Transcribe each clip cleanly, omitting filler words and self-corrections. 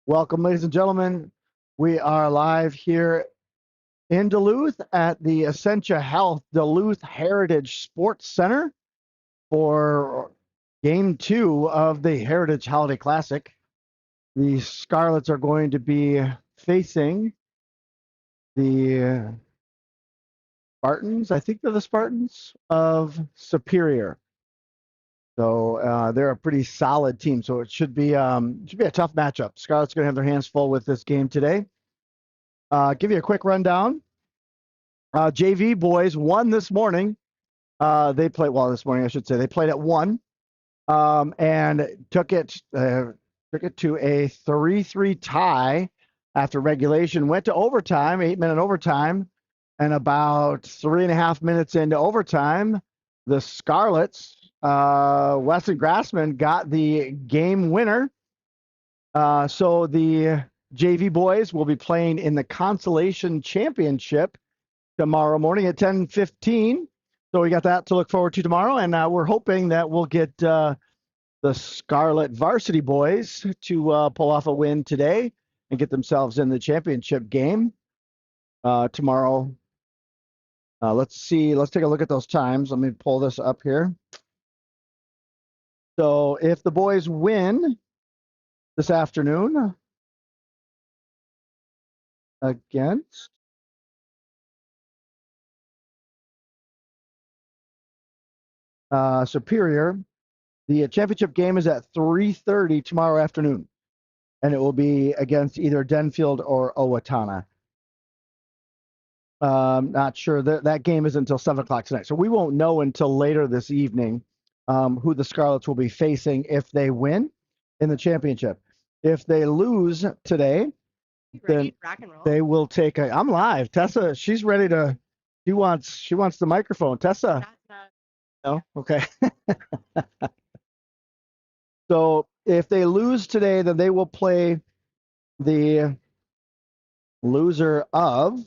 Welcome, ladies and gentlemen. We are live here in Duluth at the Essentia Health Duluth Heritage Sports Center for Game 2 of the Heritage Holiday Classic. The Scarlets are going to be facing the Spartans. I think they're the Spartans of Superior. So they're a pretty solid team. So it should be a tough matchup. Scarlets are going to have their hands full with this game today. Give you a quick rundown. JV boys won this morning. They played this morning, I should say. They played at 1 and took it to a 3-3 tie after regulation. Went to overtime, 8-minute overtime, and about 3.5 minutes into overtime, the Scarlets, Weston Grassman, got the game winner. So the JV boys will be playing in the Consolation Championship tomorrow morning at 10:15. So we got that to look forward to tomorrow, and we're hoping that we'll get the Scarlet Varsity boys to pull off a win today and get themselves in the championship game tomorrow. Let's see. Let's take a look at those times. Let me pull this up here. So if the boys win this afternoon against Superior, the championship game is at 3:30 tomorrow afternoon, and it will be against either Denfield or Owatonna. Not sure that game is until 7 o'clock tonight, so we won't know until later this evening who the Scarlets will be facing if they win in the championship. If they lose today, then they will take a. I'm live. Tessa, she's ready to. She wants the microphone. Tessa. No, okay. So if they lose today, then they will play the loser of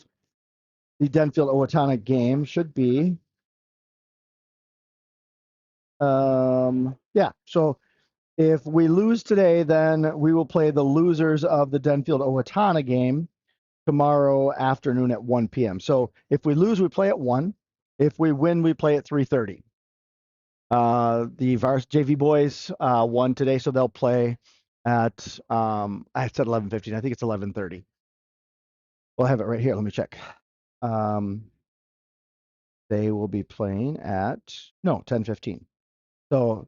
the Denfield Owatonna game. Should be yeah. So if we lose today, then we will play the losers of the Denfield Owatonna game tomorrow afternoon at 1 p.m. So if we lose, we play at 1. If we win, we play at 3:30. The JV boys won today, so they'll play at I said 11:15. I think it's 11:30. We'll have it right here. Let me check. They will be playing at 10:15. So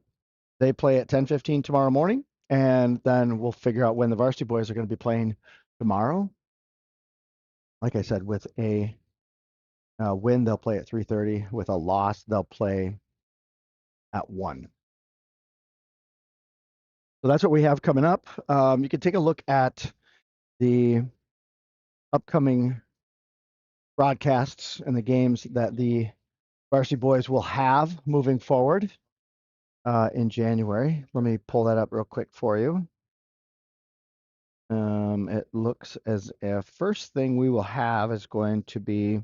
they play at 10:15 tomorrow morning, and then we'll figure out when the varsity boys are going to be playing tomorrow. Like I said, with a win, they'll play at 3:30. With a loss, they'll play at 1. So that's what we have coming up. You can take a look at the upcoming broadcasts and the games that the varsity boys will have moving forward in January. Let me pull that up real quick for you. It looks as if first thing we will have is going to be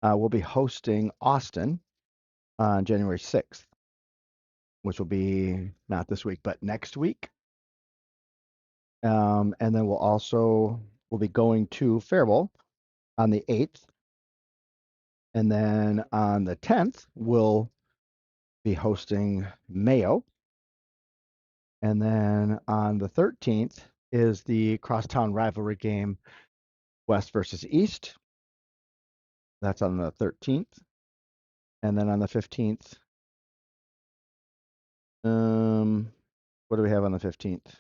we'll be hosting Austin on January 6th, which will be not this week, but next week. And then we'll be going to Faribault on the 8th. And then on the 10th, we'll be hosting Mayo. And then on the 13th is the crosstown rivalry game, West versus East. That's on the 13th. And then on the 15th, what do we have on the 15th?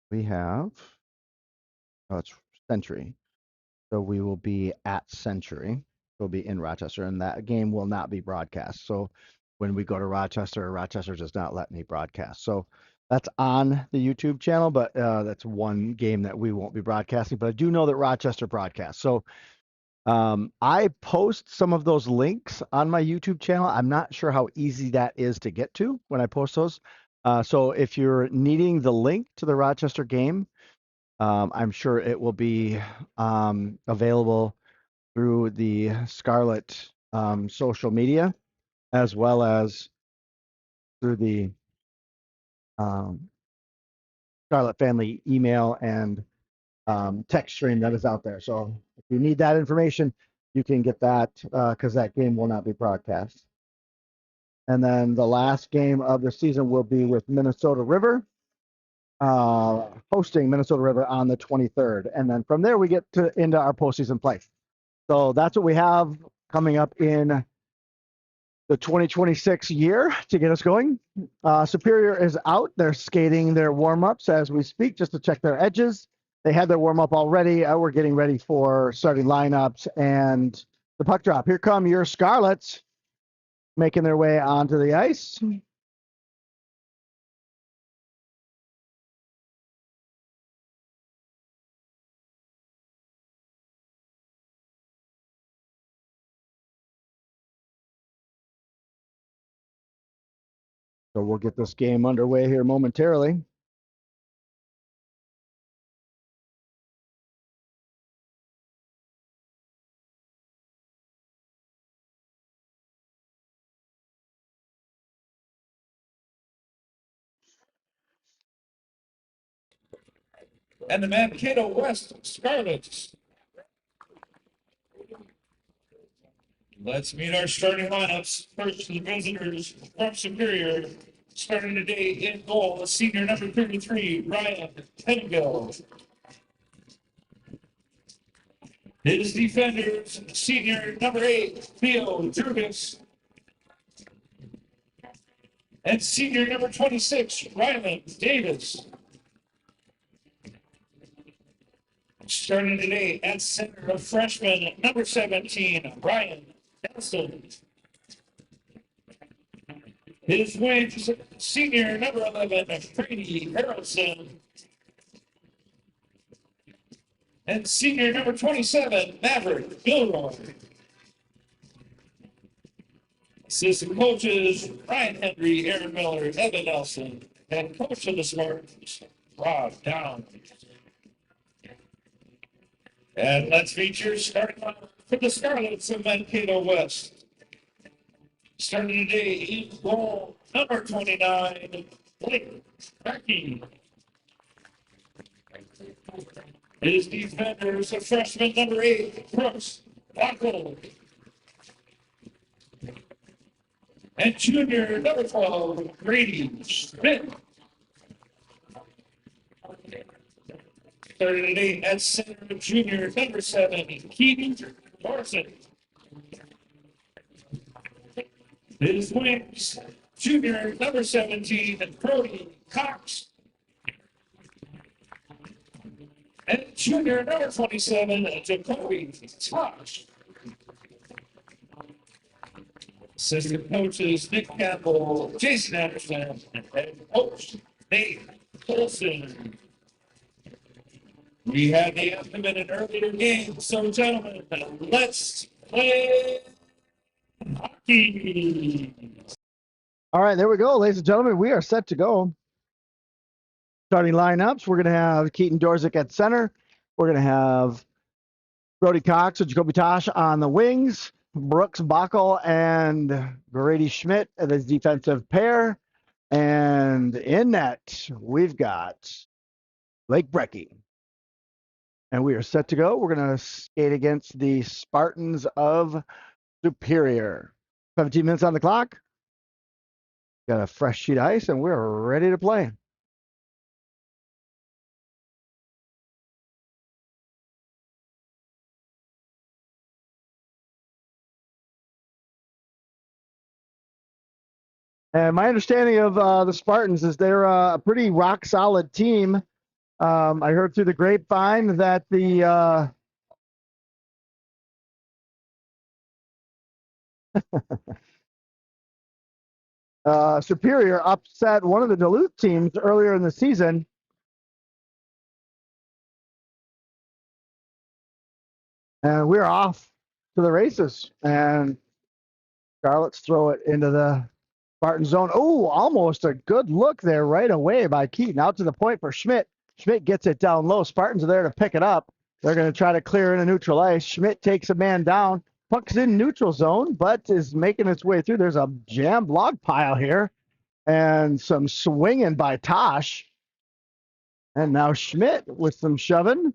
We have, it's Century. So we will be at Century. We'll be in Rochester, and that game will not be broadcast. So when we go to Rochester, Rochester does not let me broadcast. So that's on the YouTube channel, but that's one game that we won't be broadcasting. But I do know that Rochester broadcasts. So I post some of those links on my YouTube channel. I'm not sure how easy that is to get to when I post those. So if you're needing the link to the Rochester game, I'm sure it will be available through the Scarlet social media, as well as through the Scarlet family email and text stream that is out there. So if you need that information, you can get that because that game will not be broadcast. And then the last game of the season will be with Minnesota River, hosting Minnesota River on the 23rd. And then from there, we get into our postseason play. So that's what we have coming up in the 2026 year to get us going. Superior is out. They're skating their warm-ups as we speak just to check their edges. They had their warm-up already. We're getting ready for starting lineups and the puck drop. Here come your Scarlets making their way onto the ice. So we'll get this game underway here momentarily. And the Mankato West Scarlets. Let's meet our starting lineups. First, the visitors from Superior. Starting today in goal, senior number 33, Ryan Penville. His defenders, senior number 8, Theo Drugas. And senior number 26, Ryland Davis. Starting today at center, of freshman number 17, Ryan Nelson. His wings, senior number 11, Brady Harrelson. And senior number 27, Maverick Gilroy. Assistant coaches, Ryan Henry, Aaron Miller, Evan Nelson, and coach of the Spartans, Rob Down. And let's feature starting off for the Scarlets of Mankato West. Starting today in goal, number 29, Blake Becky. His defenders, a freshman number 8, Brooks Wackel. And junior number 12, Brady Schmidt. Starting today at center, junior number 7, Keaton Larson. His wings, junior number 17, Brody Cox. And junior number 27, Jacoby Tosh. Assistant coaches, Nick Campbell, Jason Anderson, and head coach, Nate Olson. We had the anthem in an earlier game, so gentlemen, let's play hockey. All right, there we go, ladies and gentlemen. We are set to go. Starting lineups, we're going to have Keaton Dorzik at center. We're going to have Brody Cox and Jacoby Tosh on the wings. Brooks Backel and Brady Schmidt as his defensive pair. And in net, we've got Blake Brecky. And we are set to go. We're going to skate against the Spartans of Superior. 17 minutes on the clock. Got a fresh sheet of ice, and we're ready to play. And my understanding of the Spartans is they're a pretty rock solid team. I heard through the grapevine that the Superior upset one of the Duluth teams earlier in the season. And we're off to the races. And Scarlets throw it into the Spartan zone. Oh, almost a good look there right away by Keaton. Out to the point for Schmidt. Schmidt gets it down low. Spartans are there to pick it up. They're going to try to clear in a neutral ice. Schmidt takes a man down. Puck's in neutral zone, but is making its way through. There's a jammed log pile here and some swinging by Tosh. And now Schmidt with some shoving.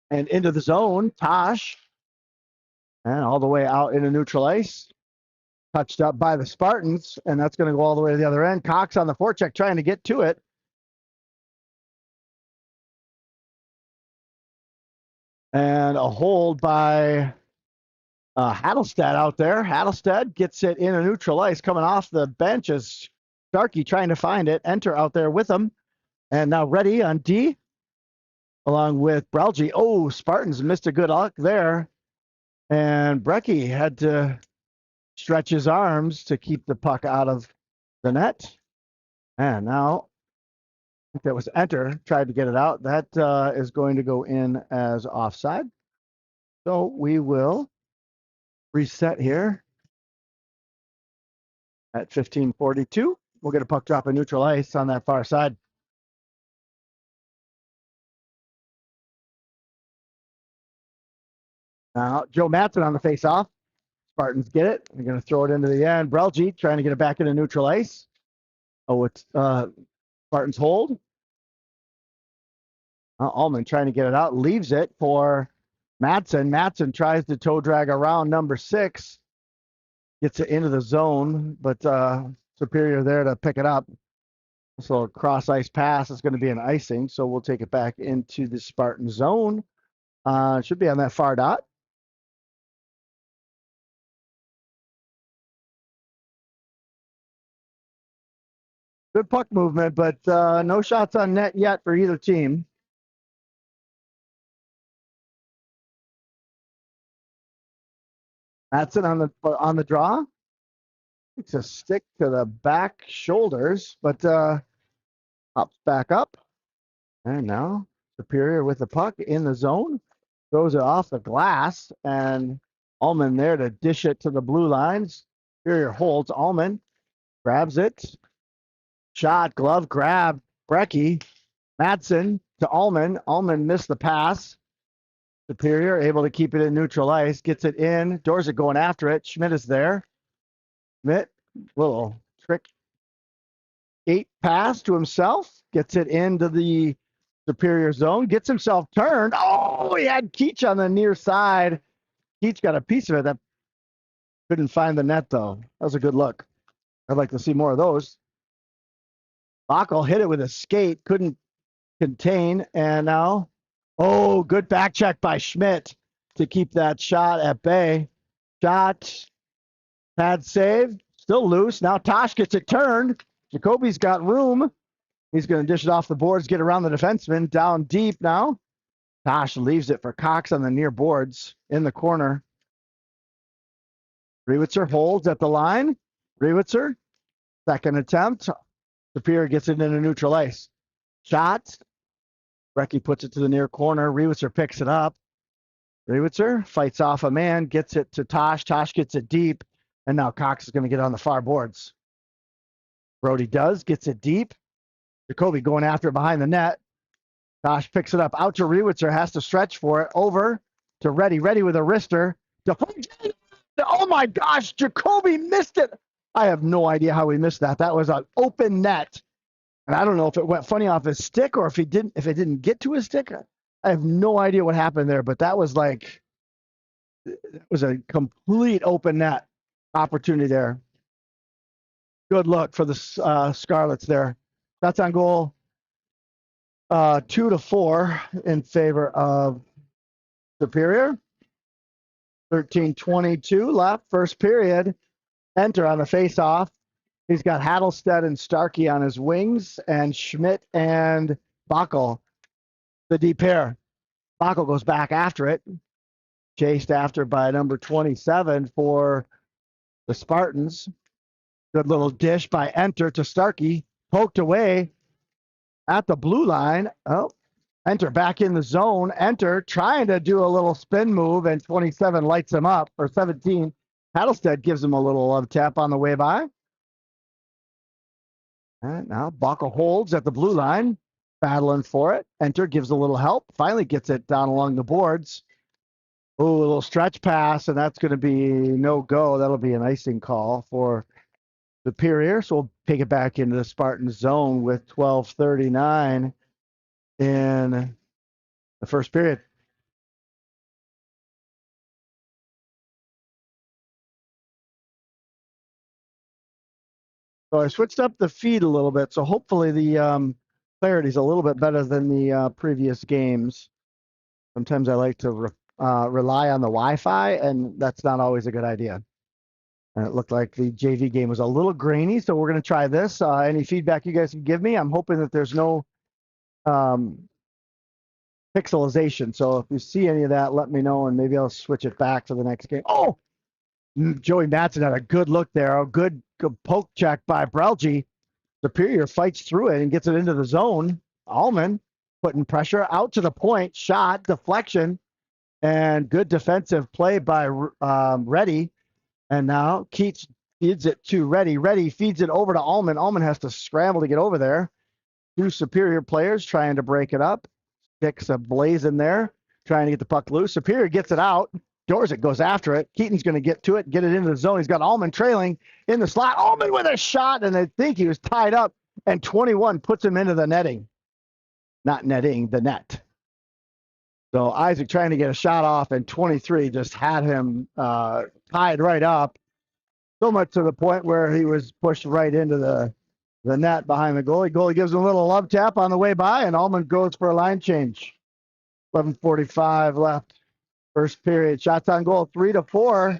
And into the zone, Tosh. And all the way out into neutral ice. Touched up by the Spartans, and that's going to go all the way to the other end. Cox on the forecheck trying to get to it. And a hold by Hattelstead out there. Hattelstead gets it in a neutral ice coming off the bench as Starkey trying to find it. Enter out there with him. And now ready on D along with Bralgi. Oh, Spartans missed a good luck there. And Brecky had to stretch his arms to keep the puck out of the net. And now that was Enter, tried to get it out. That is going to go in as offside. So we will reset here at 15:42. We'll get a puck drop in neutral ice on that far side. Now, Joe Matson on the face-off. Spartans get it. They're going to throw it into the end. Brelji trying to get it back into neutral ice. Oh, it's Spartans hold. Allman trying to get it out. Leaves it for Matson. Matson tries to toe drag around number 6. Gets it into the zone, but Superior there to pick it up. So a cross ice pass is going to be an icing. So we'll take it back into the Spartan zone. It should be on that far dot. Good puck movement, but no shots on net yet for either team. Matson on the draw. It's a stick to the back shoulders, but pops back up. And now Superior with the puck in the zone. Throws it off the glass, and Allman there to dish it to the blue lines. Superior holds. Allman grabs it. Shot, glove grab. Brecky. Madsen to Allman. Allman missed the pass. Superior able to keep it in neutral ice. Gets it in. Dorset going after it. Schmidt is there. Schmidt, little trick 8 pass to himself. Gets it into the Superior zone. Gets himself turned. Oh, he had Keach on the near side. Keach got a piece of it. That couldn't find the net, though. That was a good look. I'd like to see more of those. Backel hit it with a skate. Couldn't contain. And now, oh, good back check by Schmidt to keep that shot at bay. Shot, pad save, still loose. Now Tosh gets it turned. Jacoby's got room. He's going to dish it off the boards, get around the defenseman. Down deep now. Tosh leaves it for Cox on the near boards in the corner. Rewitzer holds at the line. Rewitzer, second attempt. Superior gets it into neutral ice. Shot. Brecky puts it to the near corner. Rewitzer picks it up. Rewitzer fights off a man, gets it to Tosh. Tosh gets it deep, and now Cox is going to get on the far boards. Brody does, gets it deep. Jacoby going after it behind the net. Tosh picks it up out to Rewitzer, has to stretch for it. Over to Reddy. Reddy with a wrister. Oh my gosh, Jacoby missed it. I have no idea how he missed that. That was an open net. And I don't know if it went funny off his stick or if it didn't get to his stick. I have no idea what happened there, but that was like, it was a complete open net opportunity there. Good look for the Scarlets there. That's on goal. 2-4 in favor of Superior. 13:22 left, first period. Enter on the face-off. He's got Hattelstead and Starkey on his wings, and Schmidt and Backel, the deep pair. Backel goes back after it, chased after by number 27 for the Spartans. Good little dish by Enter to Starkey, poked away at the blue line. Oh, Enter back in the zone. Enter trying to do a little spin move, and 27 lights him up, or 17. Hattelstead gives him a little love tap on the way by. And now Backel holds at the blue line, battling for it. Enter gives a little help, finally gets it down along the boards. Oh, a little stretch pass, and that's going to be no go. That'll be an icing call for Superior. So we'll take it back into the Spartan zone with 12:39 in the first period. So I switched up the feed a little bit. So hopefully the clarity is a little bit better than the previous games. Sometimes I like to rely on the Wi-Fi, and that's not always a good idea. And it looked like the JV game was a little grainy, so we're going to try this. Any feedback you guys can give me? I'm hoping that there's no pixelization. So if you see any of that, let me know, and maybe I'll switch it back for the next game. Oh, Joey Matson had a good look there. A good poke check by Brelgi. Superior fights through it and gets it into the zone. Allman putting pressure out to the point, shot, deflection, and good defensive play by Reddy. And now Keats feeds it to Reddy. Reddy feeds it over to Allman. Allman has to scramble to get over there. Two Superior players trying to break it up. Sticks a blaze in there, trying to get the puck loose. Superior gets it out. Dorset goes after it. Keaton's going to get to it, get it into the zone. He's got Allman trailing in the slot. Allman with a shot, and I think he was tied up, and 21 puts him into the netting. Not netting, the net. So Isaac trying to get a shot off, and 23 just had him tied right up, so much to the point where he was pushed right into the net behind the goalie. Goalie gives him a little love tap on the way by, and Allman goes for a line change. 11:45 left. First period. Shots on goal, 3-4.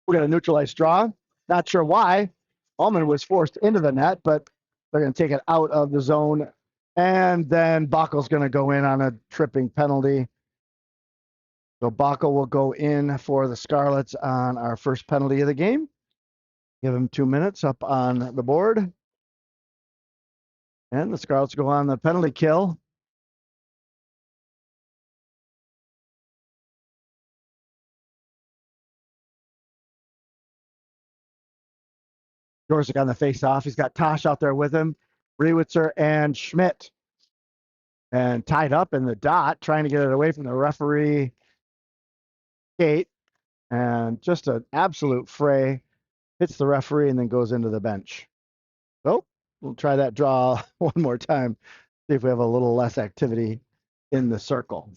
We're going to neutralize draw. Not sure why. Allman was forced into the net, but they're going to take it out of the zone. And then Bockel's going to go in on a tripping penalty. So Bockel will go in for the Scarlets on our first penalty of the game. Give him 2 minutes up on the board. And the Scarlets go on the penalty kill. Dorsick on the face-off. He's got Tosh out there with him, Rewitzer and Schmidt. And tied up in the dot, trying to get it away from the referee gate. And just an absolute fray. Hits the referee and then goes into the bench. So we'll try that draw one more time. See if we have a little less activity in the circle.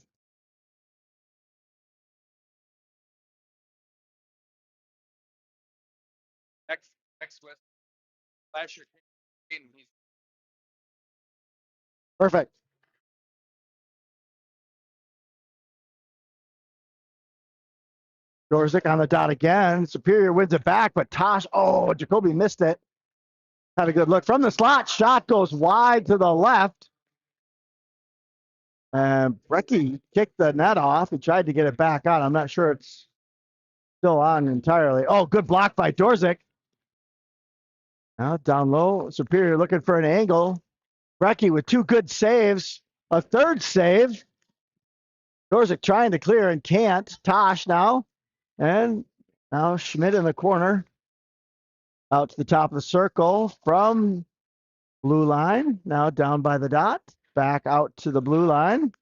Next with flash your screen. Perfect. Dorsick on the dot again. Superior wins it back, but Tosh, Jacoby missed it. Had a good look from the slot. Shot goes wide to the left. And Brecky kicked the net off. He tried to get it back on. I'm not sure it's still on entirely. Oh, good block by Dorsick. Now down low. Superior looking for an angle. Brecky with two good saves. A third save. Dorsick trying to clear and can't. Tosh now. And now Schmidt in the corner. Out to the top of the circle from blue line. Now down by the dot. Back out to the blue line.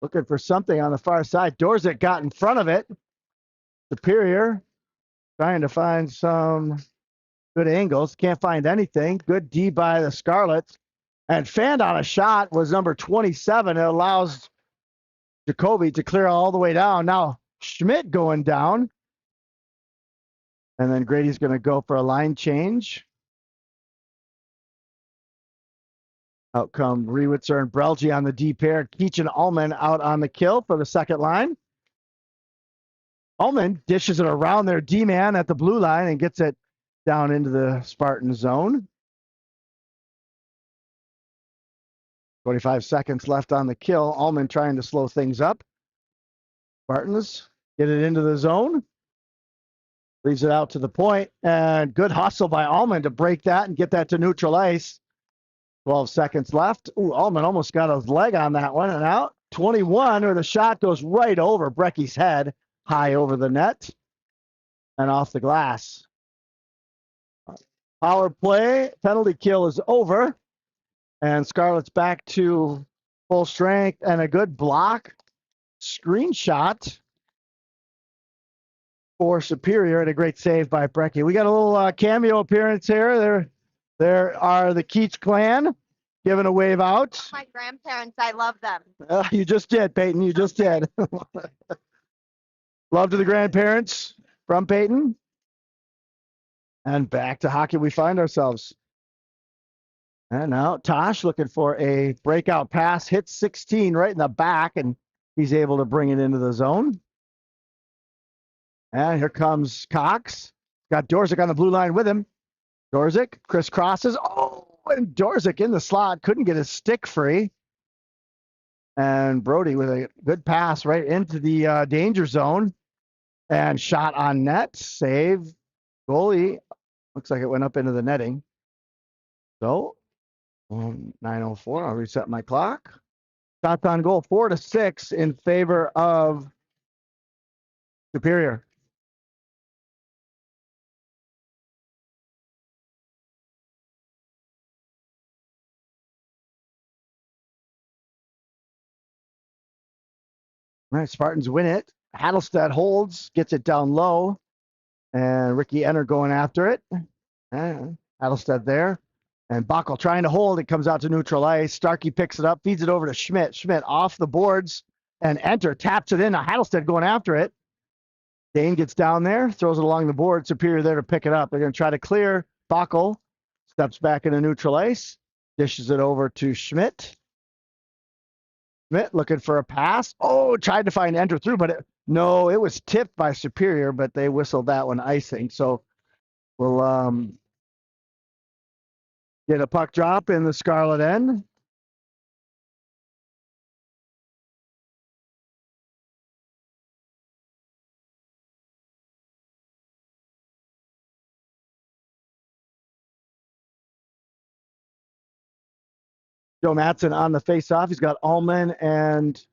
Looking for something on the far side. Dorsick got in front of it. Superior trying to find some good angles. Can't find anything. Good D by the Scarlets. And fanned on a shot was number 27. It allows Jacoby to clear all the way down. Now Schmidt going down. And then Grady's going to go for a line change. Out come Rewitzer and Brelgi on the D pair. Keach and Allman out on the kill for the second line. Allman dishes it around their D-man at the blue line and gets it down into the Spartan zone. 25 seconds left on the kill. Allman trying to slow things up. Spartans get it into the zone. Leaves it out to the point. And good hustle by Allman to break that and get that to neutral ice. 12 seconds left. Ooh, Allman almost got his leg on that one and out. 21, or the shot goes right over Brecky's head, high over the net and off the glass. Power play, penalty kill is over. And Scarlet's back to full strength and a good block. screenshot for Superior and a great save by Brecky. We got a little cameo appearance here. There are the Keach clan giving a wave out. My grandparents, I love them. You just did, Peyton. You just did. Love to the grandparents from Peyton. And back to hockey we find ourselves. And now Tosh looking for a breakout pass, hits 16 right in the back, and he's able to bring it into the zone. And here comes Cox. Got Dorzik on the blue line with him. Dorzik crisscrosses. Oh, and Dorzik in the slot. Couldn't get his stick free. And Brody with a good pass right into the danger zone. And shot on net. Save. Goalie. Looks like it went up into the netting. So, 9:04. I'll reset my clock. Shots on goal 4-6 in favor of Superior. All right, Spartans win it. Hattelstead holds, gets it down low, and Ricky Enner going after it. Hattelstead there. And Backel trying to hold. It comes out to neutral ice. Starkey picks it up, feeds it over to Schmidt. Schmidt off the boards, and Enter taps it in. Now Hattelstead going after it. Dane gets down there, throws it along the board. Superior there to pick it up. They're going to try to clear. Backel steps back into neutral ice, dishes it over to Schmidt. Schmidt looking for a pass. Oh, tried to find Enter through, but it was tipped by Superior, but they whistled that one icing. So we'll get a puck drop in the Scarlet end. Joe Matson on the face-off. He's got Allman and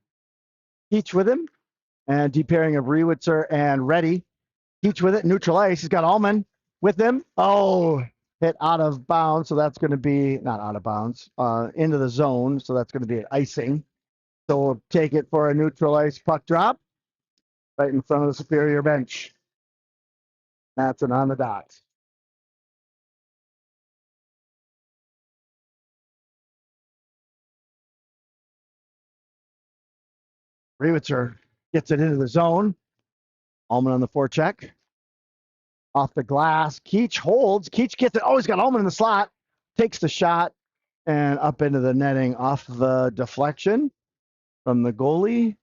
Keach with him. And deep pairing of Rewitzer and Reddy. Keach with it, neutral ice. He's got Allman with him. Oh, hit out of bounds. So that's going to be, not out of bounds, into the zone. So that's going to be an icing. So we'll take it for a neutral ice puck drop right in front of the Superior bench. Matson on the dot. Rewitzer gets it into the zone. Allman on the forecheck. Off the glass. Keach holds. Keach gets it. Oh, he's got Allman in the slot. Takes the shot and up into the netting off the deflection from the goalie.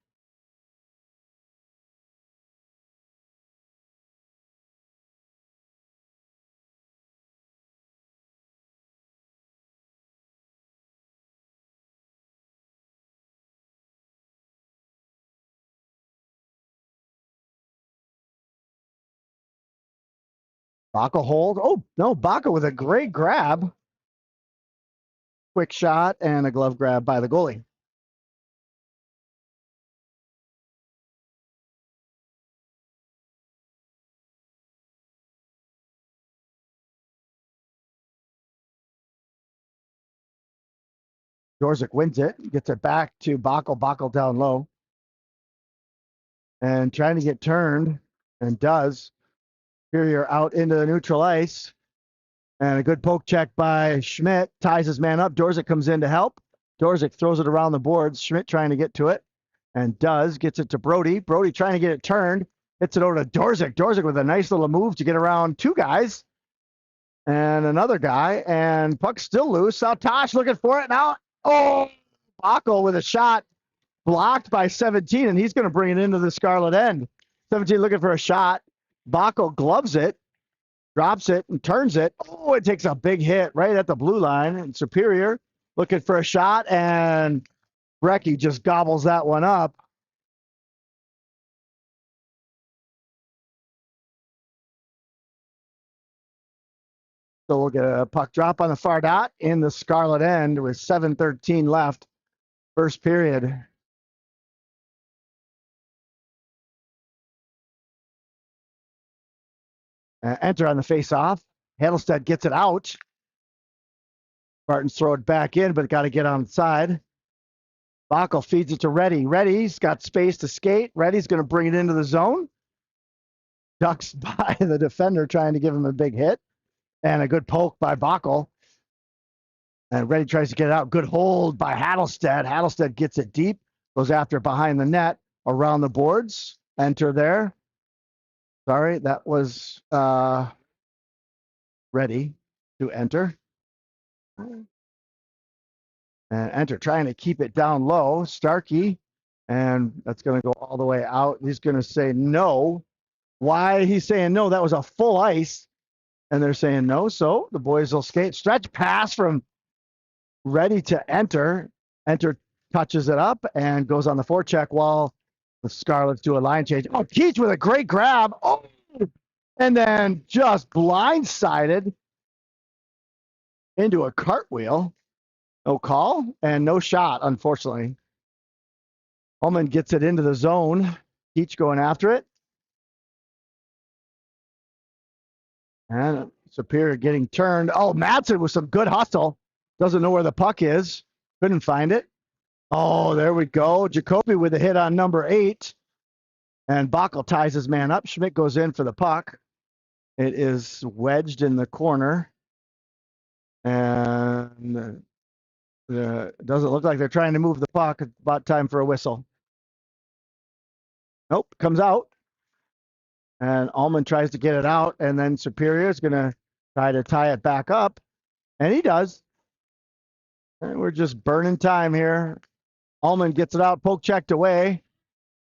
Baca hold. Oh, no, Baca with a great grab. Quick shot and a glove grab by the goalie. Dorzik wins it, gets it back to Backel. Backel down low. And trying to get turned, and does. Superior out into the neutral ice. And a good poke check by Schmidt. Ties his man up. Dorzik comes in to help. Dorzik throws it around the boards. Schmidt trying to get to it. And does. Gets it to Brody. Brody trying to get it turned. Hits it over to Dorzik. Dorzik with a nice little move to get around two guys. And another guy. And puck's still loose. Now Tosh looking for it now. Oh, Backel with a shot blocked by 17, and he's going to bring it into the Scarlet end. 17 looking for a shot. Backel gloves it, drops it, and turns it. Oh, it takes a big hit right at the blue line. And Superior looking for a shot, and Brecky just gobbles that one up. So we'll get a puck drop on the far dot in the Scarlet end with 7:13 left. First period. Enter on the face-off. Hattelstead gets it out. Spartans throw it back in, but got to get on the side. Backel feeds it to Reddy. Reddy's got space to skate. Reddy's going to bring it into the zone. Ducks by the defender trying to give him a big hit. And a good poke by Backel. And Reddy tries to get it out. Good hold by Hattelstead. Hattelstead gets it deep. Goes after it behind the net. Around the boards. Enter there. Sorry, that was Reddy to enter. And enter, trying to keep it down low. Starkey. And that's going to go all the way out. He's going to say no. Why he's saying no? That was a full ice. And they're saying no. So the boys will skate. Stretch pass from Reddy to enter. Enter touches it up and goes on the forecheck while the Scarlets do a line change. Oh, Keach with a great grab. Oh, and then just blindsided into a cartwheel. No call and no shot, unfortunately. Ullman gets it into the zone. Keach going after it. And Superior getting turned. Oh, Madsen with some good hustle. Doesn't know where the puck is. Couldn't find it. Oh, there we go. Jacoby with a hit on number 8. And Backel ties his man up. Schmidt goes in for the puck. It is wedged in the corner. And it doesn't look like they're trying to move the puck. It's about time for a whistle. Nope, comes out. And Ullman tries to get it out. And then Superior is going to try to tie it back up. And he does. And we're just burning time here. Ullman gets it out, poke checked away.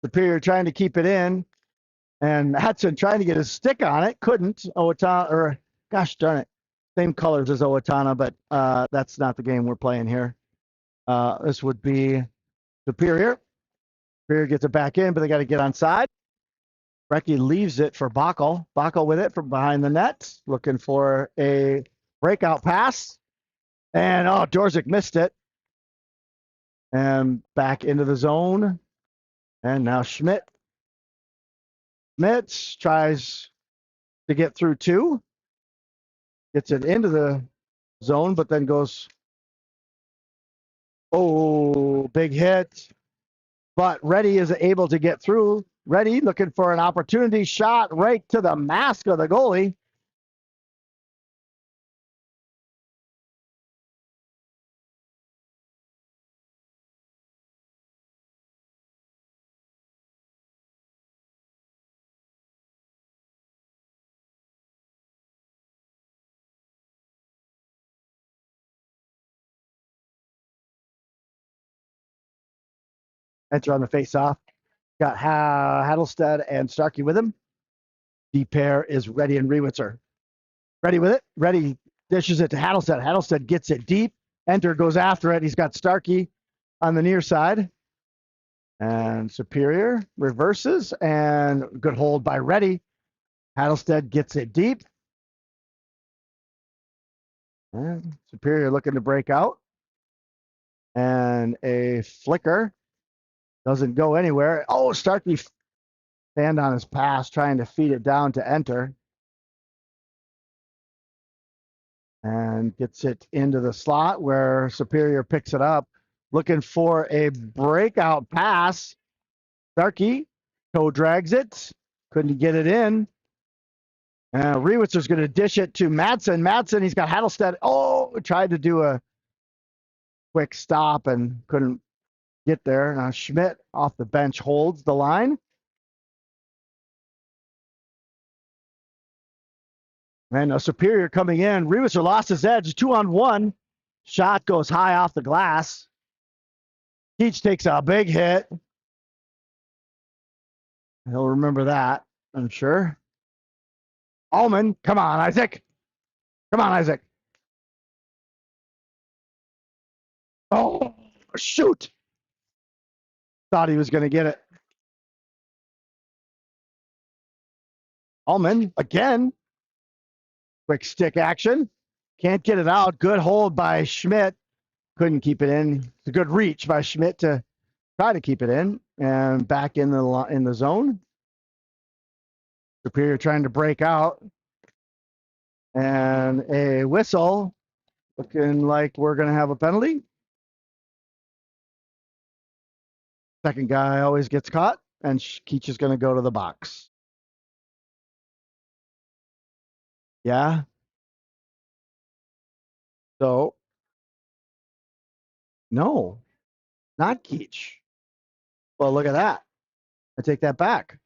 Superior trying to keep it in. And Hudson trying to get his stick on it. Couldn't. Owatonna, or gosh darn it. Same colors as Owatonna, but that's not the game we're playing here. This would be Superior. Superior gets it back in, but they got to get on side. Brecky leaves it for Backel. Backel with it from behind the net. Looking for a breakout pass. And, oh, Dorzik missed it. And back into the zone. And now Schmidt. Schmidt tries to get through 2. Gets it into the zone, but then goes, oh, big hit. But Reddy is able to get through. Reddy looking for an opportunity shot right to the mask of the goalie. Enter on the face-off. Got Hattelstead and Starkey with him. D pair is Reddy and Rewitzer. Reddy with it. Reddy dishes it to Hattelstead. Hattelstead gets it deep. Enter goes after it. He's got Starkey on the near side. And Superior reverses. And good hold by Reddy. Hattelstead gets it deep. And Superior looking to break out. And a flicker. Doesn't go anywhere. Oh, Starkey stand on his pass, trying to feed it down to enter. And gets it into the slot where Superior picks it up. Looking for a breakout pass. Starkey toe drags it. Couldn't get it in. Rewitzer's going to dish it to Madsen. Madsen, he's got Hattelstead. Oh, tried to do a quick stop and couldn't get there. Now Schmidt off the bench holds the line. And a Superior coming in. Rewitzer lost his edge. 2-on-1. Shot goes high off the glass. Keach takes a big hit. He'll remember that, I'm sure. Ullman, come on, Isaac. Come on, Isaac. Oh, shoot. Thought he was going to get it. Ullman, again. Quick stick action. Can't get it out. Good hold by Schmidt. Couldn't keep it in. It's a good reach by Schmidt to try to keep it in. And back in the zone. Superior trying to break out. And a whistle. Looking like we're going to have a penalty. Second guy always gets caught, and Keach is going to go to the box. Yeah. So, no, not Keach. Well, look at that. I take that back.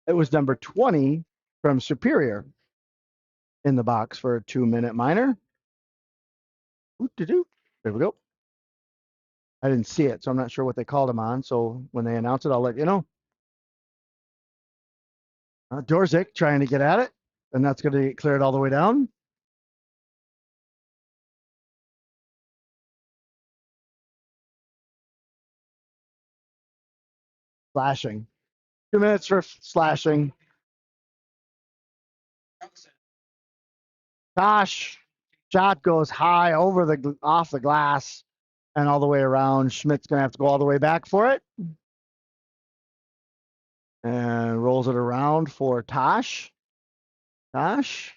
It was number 20 from Superior in the box for a 2-minute minor. There we go. I didn't see it, so I'm not sure what they called him on. So when they announce it, I'll let you know. Dorzik trying to get at it, and that's going to get cleared all the way down. Slashing. 2 minutes for slashing. Tosh shot goes high off the glass and all the way around. Schmidt's going to have to go all the way back for it. And rolls it around for Tosh. Tosh.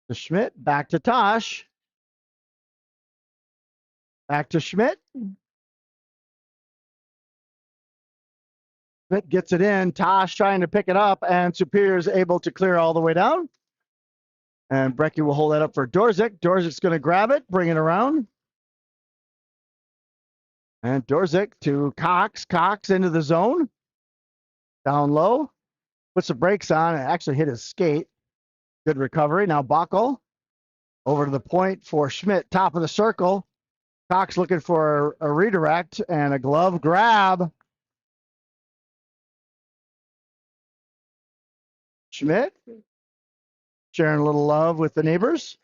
To Schmidt. Back to Tosh. Back to Schmidt. Schmidt gets it in. Tosh trying to pick it up, and Superior is able to clear all the way down. And Brecky will hold that up for Dorzik. Dorzik's going to grab it, bring it around. And Dorzik to Cox. Cox into the zone. Down low. Puts the brakes on. It actually hit his skate. Good recovery. Now Bockel over to the point for Schmidt. Top of the circle. Cox looking for a redirect and a glove grab. Schmidt sharing a little love with the neighbors.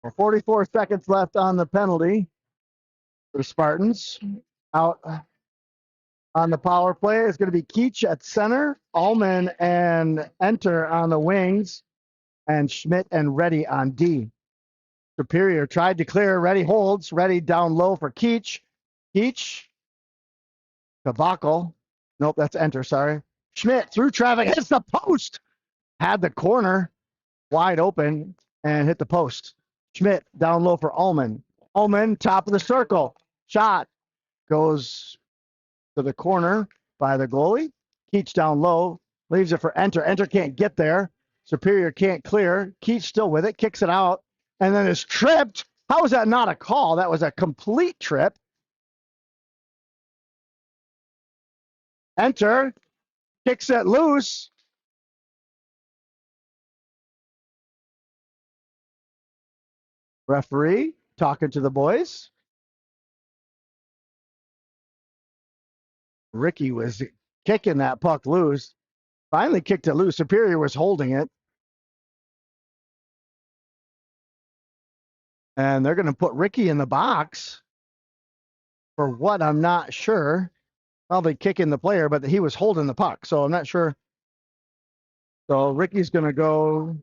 Well, 44 seconds left on the penalty for the Spartans. Out on the power play is going to be Keach at center, Allman and Enter on the wings, and Schmidt and Reddy on D. Superior tried to clear. Reddy holds. Reddy down low for Keach. Keach. Kabakal. Nope, that's Enter, sorry. Schmidt through traffic, hits the post. Had the corner wide open and hit the post. Schmidt down low for Allman. Allman, top of the circle. Shot goes to the corner by the goalie. Keach down low, leaves it for Enter. Enter can't get there. Superior can't clear. Keach still with it, kicks it out, and then is tripped. How is that not a call? That was a complete trip. Enter, kicks it loose. Referee talking to the boys. Ricky was kicking that puck loose. Finally kicked it loose. Superior was holding it. And they're going to put Ricky in the box for what I'm not sure. Probably kicking the player, but he was holding the puck. So I'm not sure. So Ricky's going to go.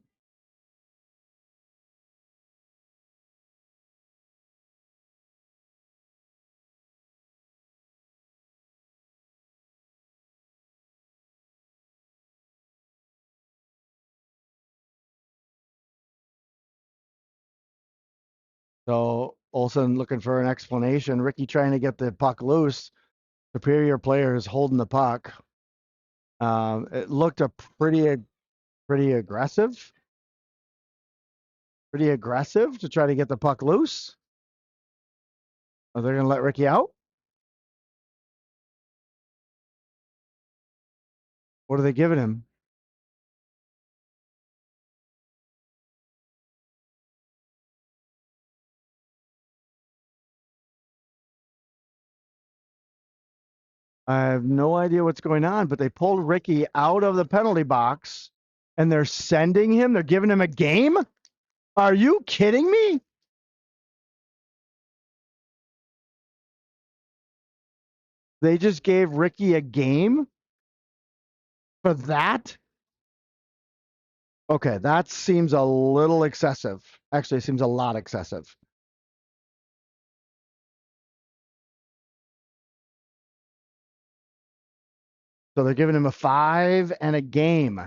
So Olsen looking for an explanation. Ricky trying to get the puck loose. Superior player is holding the puck. It looked pretty aggressive. Pretty aggressive to try to get the puck loose. Are they going to let Ricky out? What are they giving him? I have no idea what's going on, but they pulled Ricky out of the penalty box and they're sending him. They're giving him a game. Are you kidding me? They just gave Ricky a game for that? Okay, that seems a little excessive. Actually, it seems a lot excessive. So they're giving him a 5 and a game.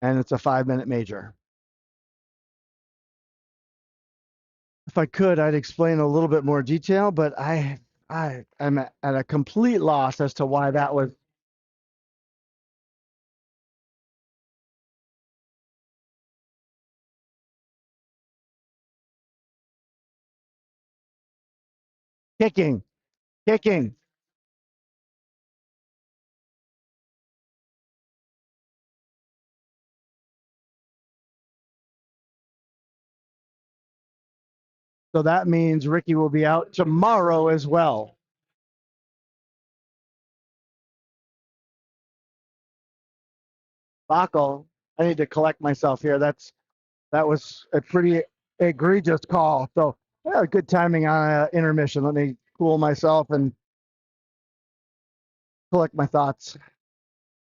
And it's a 5-minute major. If I could, I'd explain a little bit more detail, but I'm at a complete loss as to why that was. Kicking. So that means Ricky will be out tomorrow as well. Bacco, I need to collect myself here. That was a pretty egregious call. So yeah, good timing on intermission. Let me cool myself and collect my thoughts.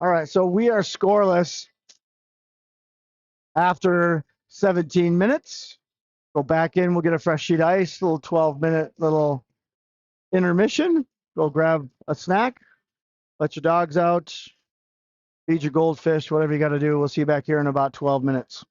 All right, so we are scoreless after 17 minutes. Go back in, we'll get a fresh sheet of ice, little 12-minute little intermission. Go grab a snack, let your dogs out, feed your goldfish, whatever you got to do. We'll see you back here in about 12 minutes.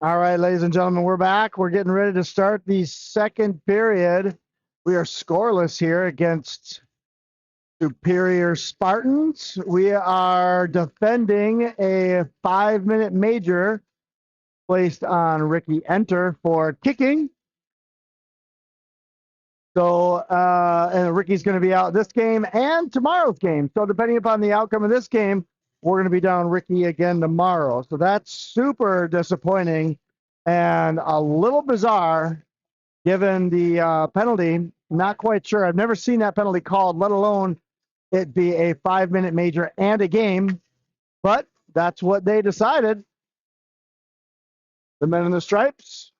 All right, ladies and gentlemen, we're back. We're getting ready to start the second period. We are scoreless here against Superior Spartans. We are defending a 5-minute major placed on Ricky Enter for kicking. So, and Ricky's going to be out this game and tomorrow's game. So, depending upon the outcome of this game, we're going to be down Ricky again tomorrow. So, that's super disappointing and a little bizarre given the penalty. Not quite sure. I've never seen that penalty called, let alone it be a 5-minute major and a game. But that's what they decided. The men in the stripes.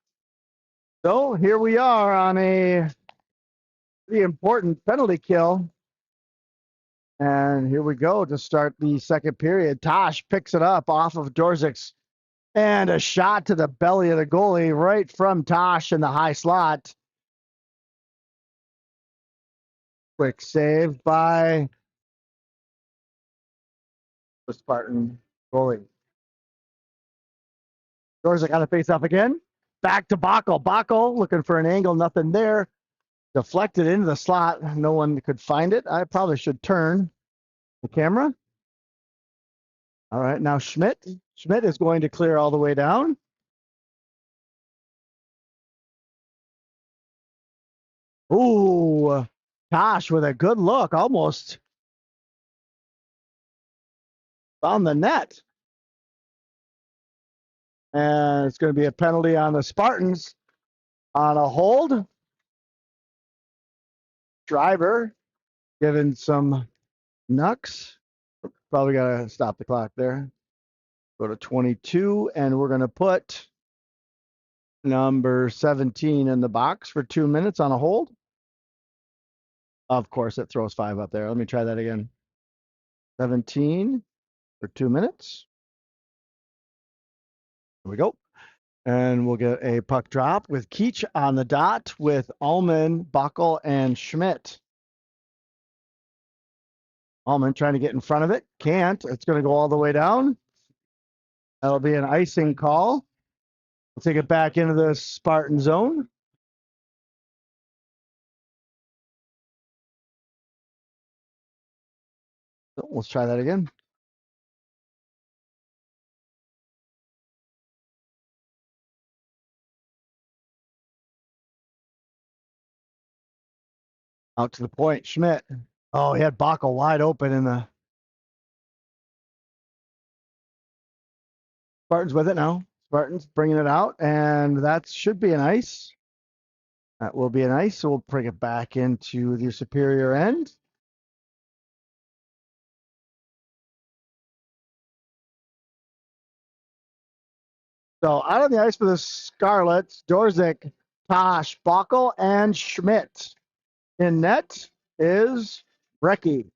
So, here we are on a pretty important penalty kill. And here we go to start the second period. Tosh picks it up off of Dorzik's and a shot to the belly of the goalie right from Tosh in the high slot. Quick save by the Spartan goalie. Dorzik on the face off again. Back to Backel. Backel looking for an angle, nothing there. Deflected into the slot. No one could find it. I probably should turn the camera. All right, now Schmidt. Schmidt is going to clear all the way down. Ooh, Tosh with a good look, almost found the net. And it's going to be a penalty on the Spartans on a hold. Driver given some knucks. Probably got to stop the clock there. Go to 22, and we're going to put number 17 in the box for 2 minutes on a hold. Of course, it throws 5 up there. Let me try that again. 17 for 2 minutes. Here we go. And we'll get a puck drop with Keach on the dot with Ullman, Backel, and Schmidt. Ullman trying to get in front of it. Can't. It's going to go all the way down. That'll be an icing call. We'll take it back into the Spartan zone. So let's try that again. Out to the point, Schmidt. Oh, he had Backel wide open in the Spartans with it now. Spartans bringing it out, and that should be an ice. That will be an ice, so we'll bring it back into the Superior end. So out on the ice for the Scarlets, Dorzik, Tosh, Backel, and Schmidt. In net is Brecky.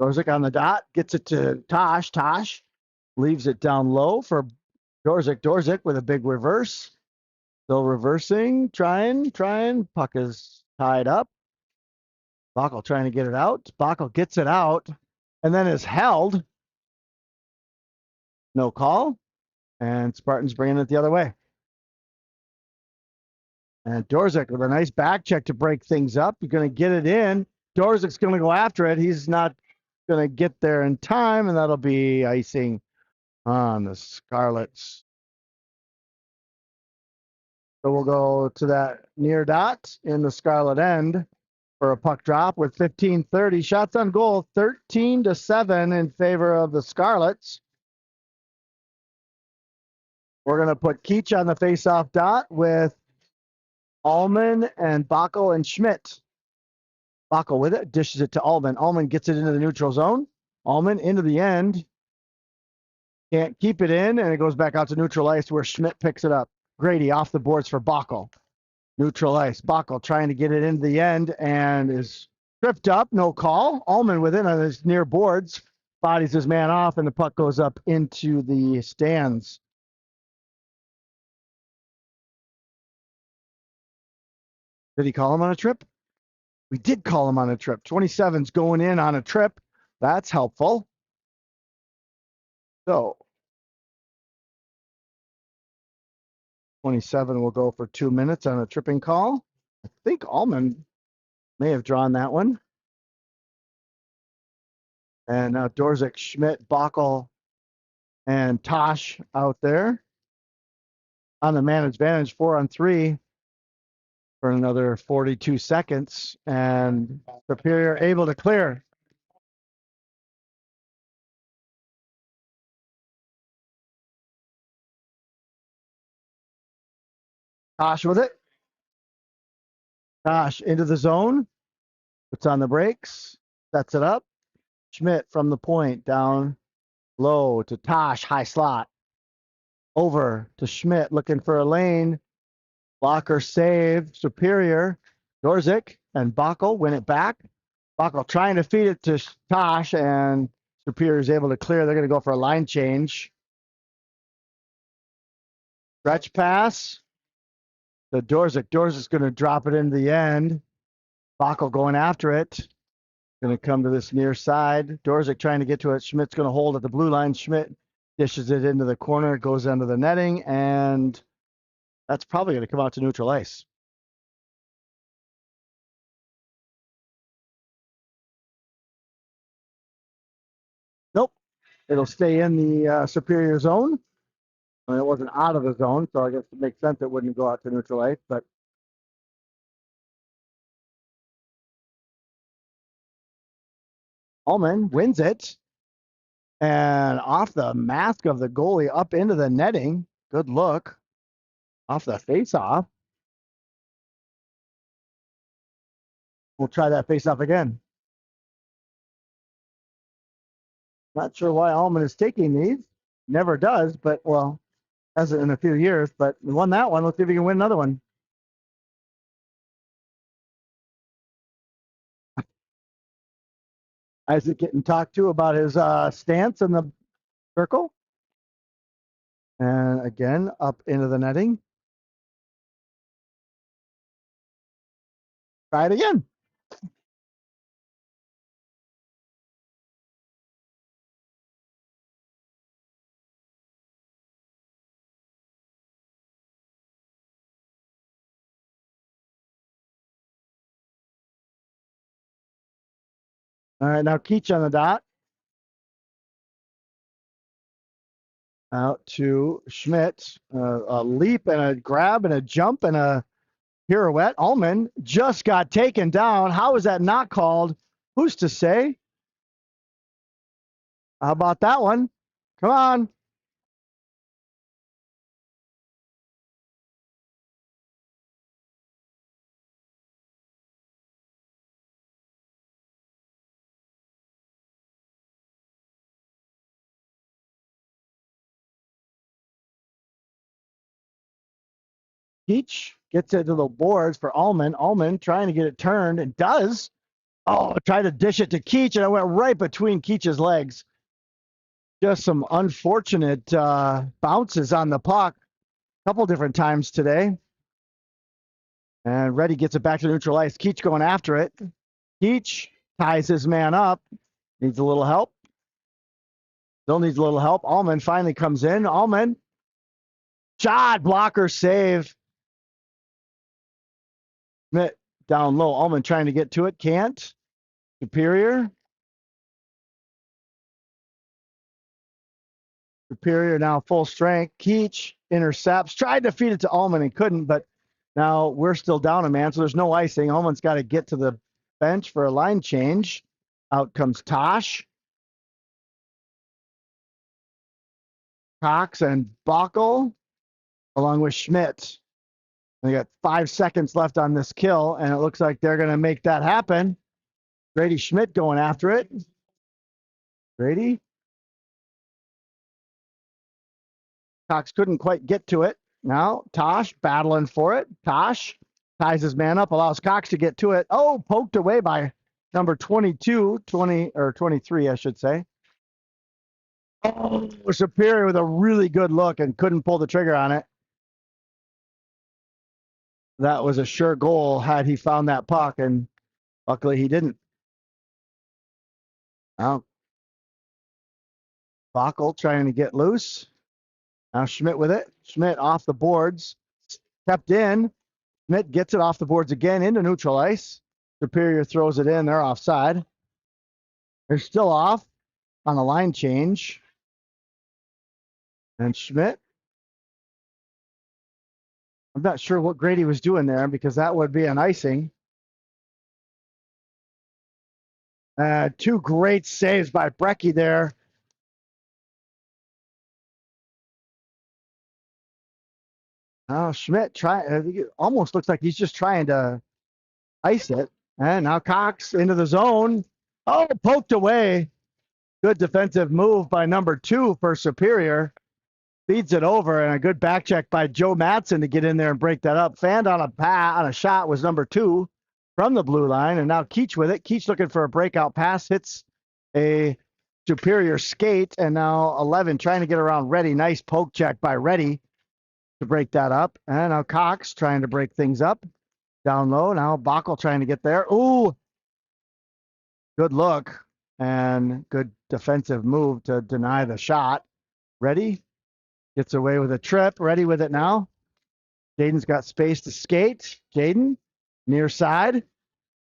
Dorzik on the dot, gets it to Tosh. Tosh leaves it down low for Dorzik. Dorzik with a big reverse. Still reversing, trying. Puck is tied up. Backel trying to get it out. Backel gets it out and then is held. No call. And Spartans bringing it the other way. And Dorzik with a nice back check to break things up. You're going to get it in. Dorzik's going to go after it. He's not going to get there in time, and that'll be icing on the Scarlets. So we'll go to that near dot in the Scarlet end for a puck drop with 15:30. Shots on goal, 13-7 in favor of the Scarlets. We're going to put Keach on the face-off dot with Ullman and Backel and Schmidt. Backel with it, dishes it to Ullman. Ullman gets it into the neutral zone. Ullman into the end. Can't keep it in, and it goes back out to neutral ice where Schmidt picks it up. Grady off the boards for Backel. Neutral ice. Backel trying to get it into the end and is tripped up. No call. Ullman with it on his near boards. Bodies his man off, and the puck goes up into the stands. Did he call him on a trip? We did call him on a trip. 27's going in on a trip. That's helpful. So 27 will go for 2 minutes on a tripping call. I think Allman may have drawn that one. And now Dorzik, Schmidt, Bockel, and Tosh out there on the man advantage 4-on-3 for another 42 seconds. And Superior able to clear. Tosh with it. Tosh into the zone. Puts on the brakes. Sets it up. Schmidt from the point down low to Tosh, high slot. Over to Schmidt looking for a lane. Blocker save. Superior. Dorzik and Bockel win it back. Bockel trying to feed it to Tosh, and Superior is able to clear. They're going to go for a line change. Stretch pass to Dorzik. Dorzik's going to drop it into the end. Bockel going after it. Going to come to this near side. Dorzik trying to get to it. Schmidt's going to hold at the blue line. Schmidt dishes it into the corner. It goes under the netting, and that's probably going to come out to neutral ice. Nope. It'll stay in the Superior zone. I mean, it wasn't out of the zone, so I guess it makes sense it wouldn't go out to neutral ice, but Allman wins it. And off the mask of the goalie up into the netting. Good look. Off the face-off. We'll try that face-off again. Not sure why Allman is taking these. Never does, but, well, hasn't in a few years, but we won that one. Let's see if we can win another one. Isaac getting talked to about his stance in the circle. And again, up into the netting. Try it again. All right, now Keach on the dot. Out to Schmidt. A leap and a grab and a jump and a pirouette. Allman just got taken down. How is that not called? Who's to say? How about that one? Come on. Keach gets it to the boards for Allman. Allman trying to get it turned and does. Oh, tried to dish it to Keach, and it went right between Keach's legs. Just some unfortunate bounces on the puck a couple different times today. And Reddy gets it back to neutral ice. Keach going after it. Keach ties his man up. Needs a little help. Still needs a little help. Allman finally comes in. Allman. Shot. Blocker save. Schmidt down low. Allman trying to get to it. Can't. Superior. Superior now full strength. Keach intercepts. Tried to feed it to Allman and couldn't, but now we're still down a man, so there's no icing. Allman's got to get to the bench for a line change. Out comes Tosh. Cox and Bockel, along with Schmidt. They got 5 seconds left on this kill, and it looks like they're going to make that happen. Grady Schmidt going after it. Grady. Cox couldn't quite get to it. Now Tosh battling for it. Tosh ties his man up, allows Cox to get to it. Oh, poked away by number 22, 20 or 23, I should say. Oh, Superior with a really good look and couldn't pull the trigger on it. That was a sure goal had he found that puck, and luckily he didn't. Now Bockel trying to get loose. Now Schmidt with it. Schmidt off the boards. kept in. Schmidt gets it off the boards again into neutral ice. Superior throws it in. They're offside. They're still off on a line change. And Schmidt, I'm not sure what Grady was doing there because that would be an icing. Two great saves by Brecky there. Oh, Schmidt almost looks like he's just trying to ice it. And now Cox into the zone. Oh, poked away. Good defensive move by number 2 for Superior. Feeds it over, and a good back check by Joe Matson to get in there and break that up. Fanned on a shot was number 2 from the blue line, and now Keach with it. Keach looking for a breakout pass, hits a Superior skate, and now 11 trying to get around Reddy. Nice poke check by Reddy to break that up. And now Cox trying to break things up. Down low, now Backel trying to get there. Ooh, good look and good defensive move to deny the shot. Reddy gets away with a trip. Reddy with it now. Jaden's got space to skate. Jaden, near side,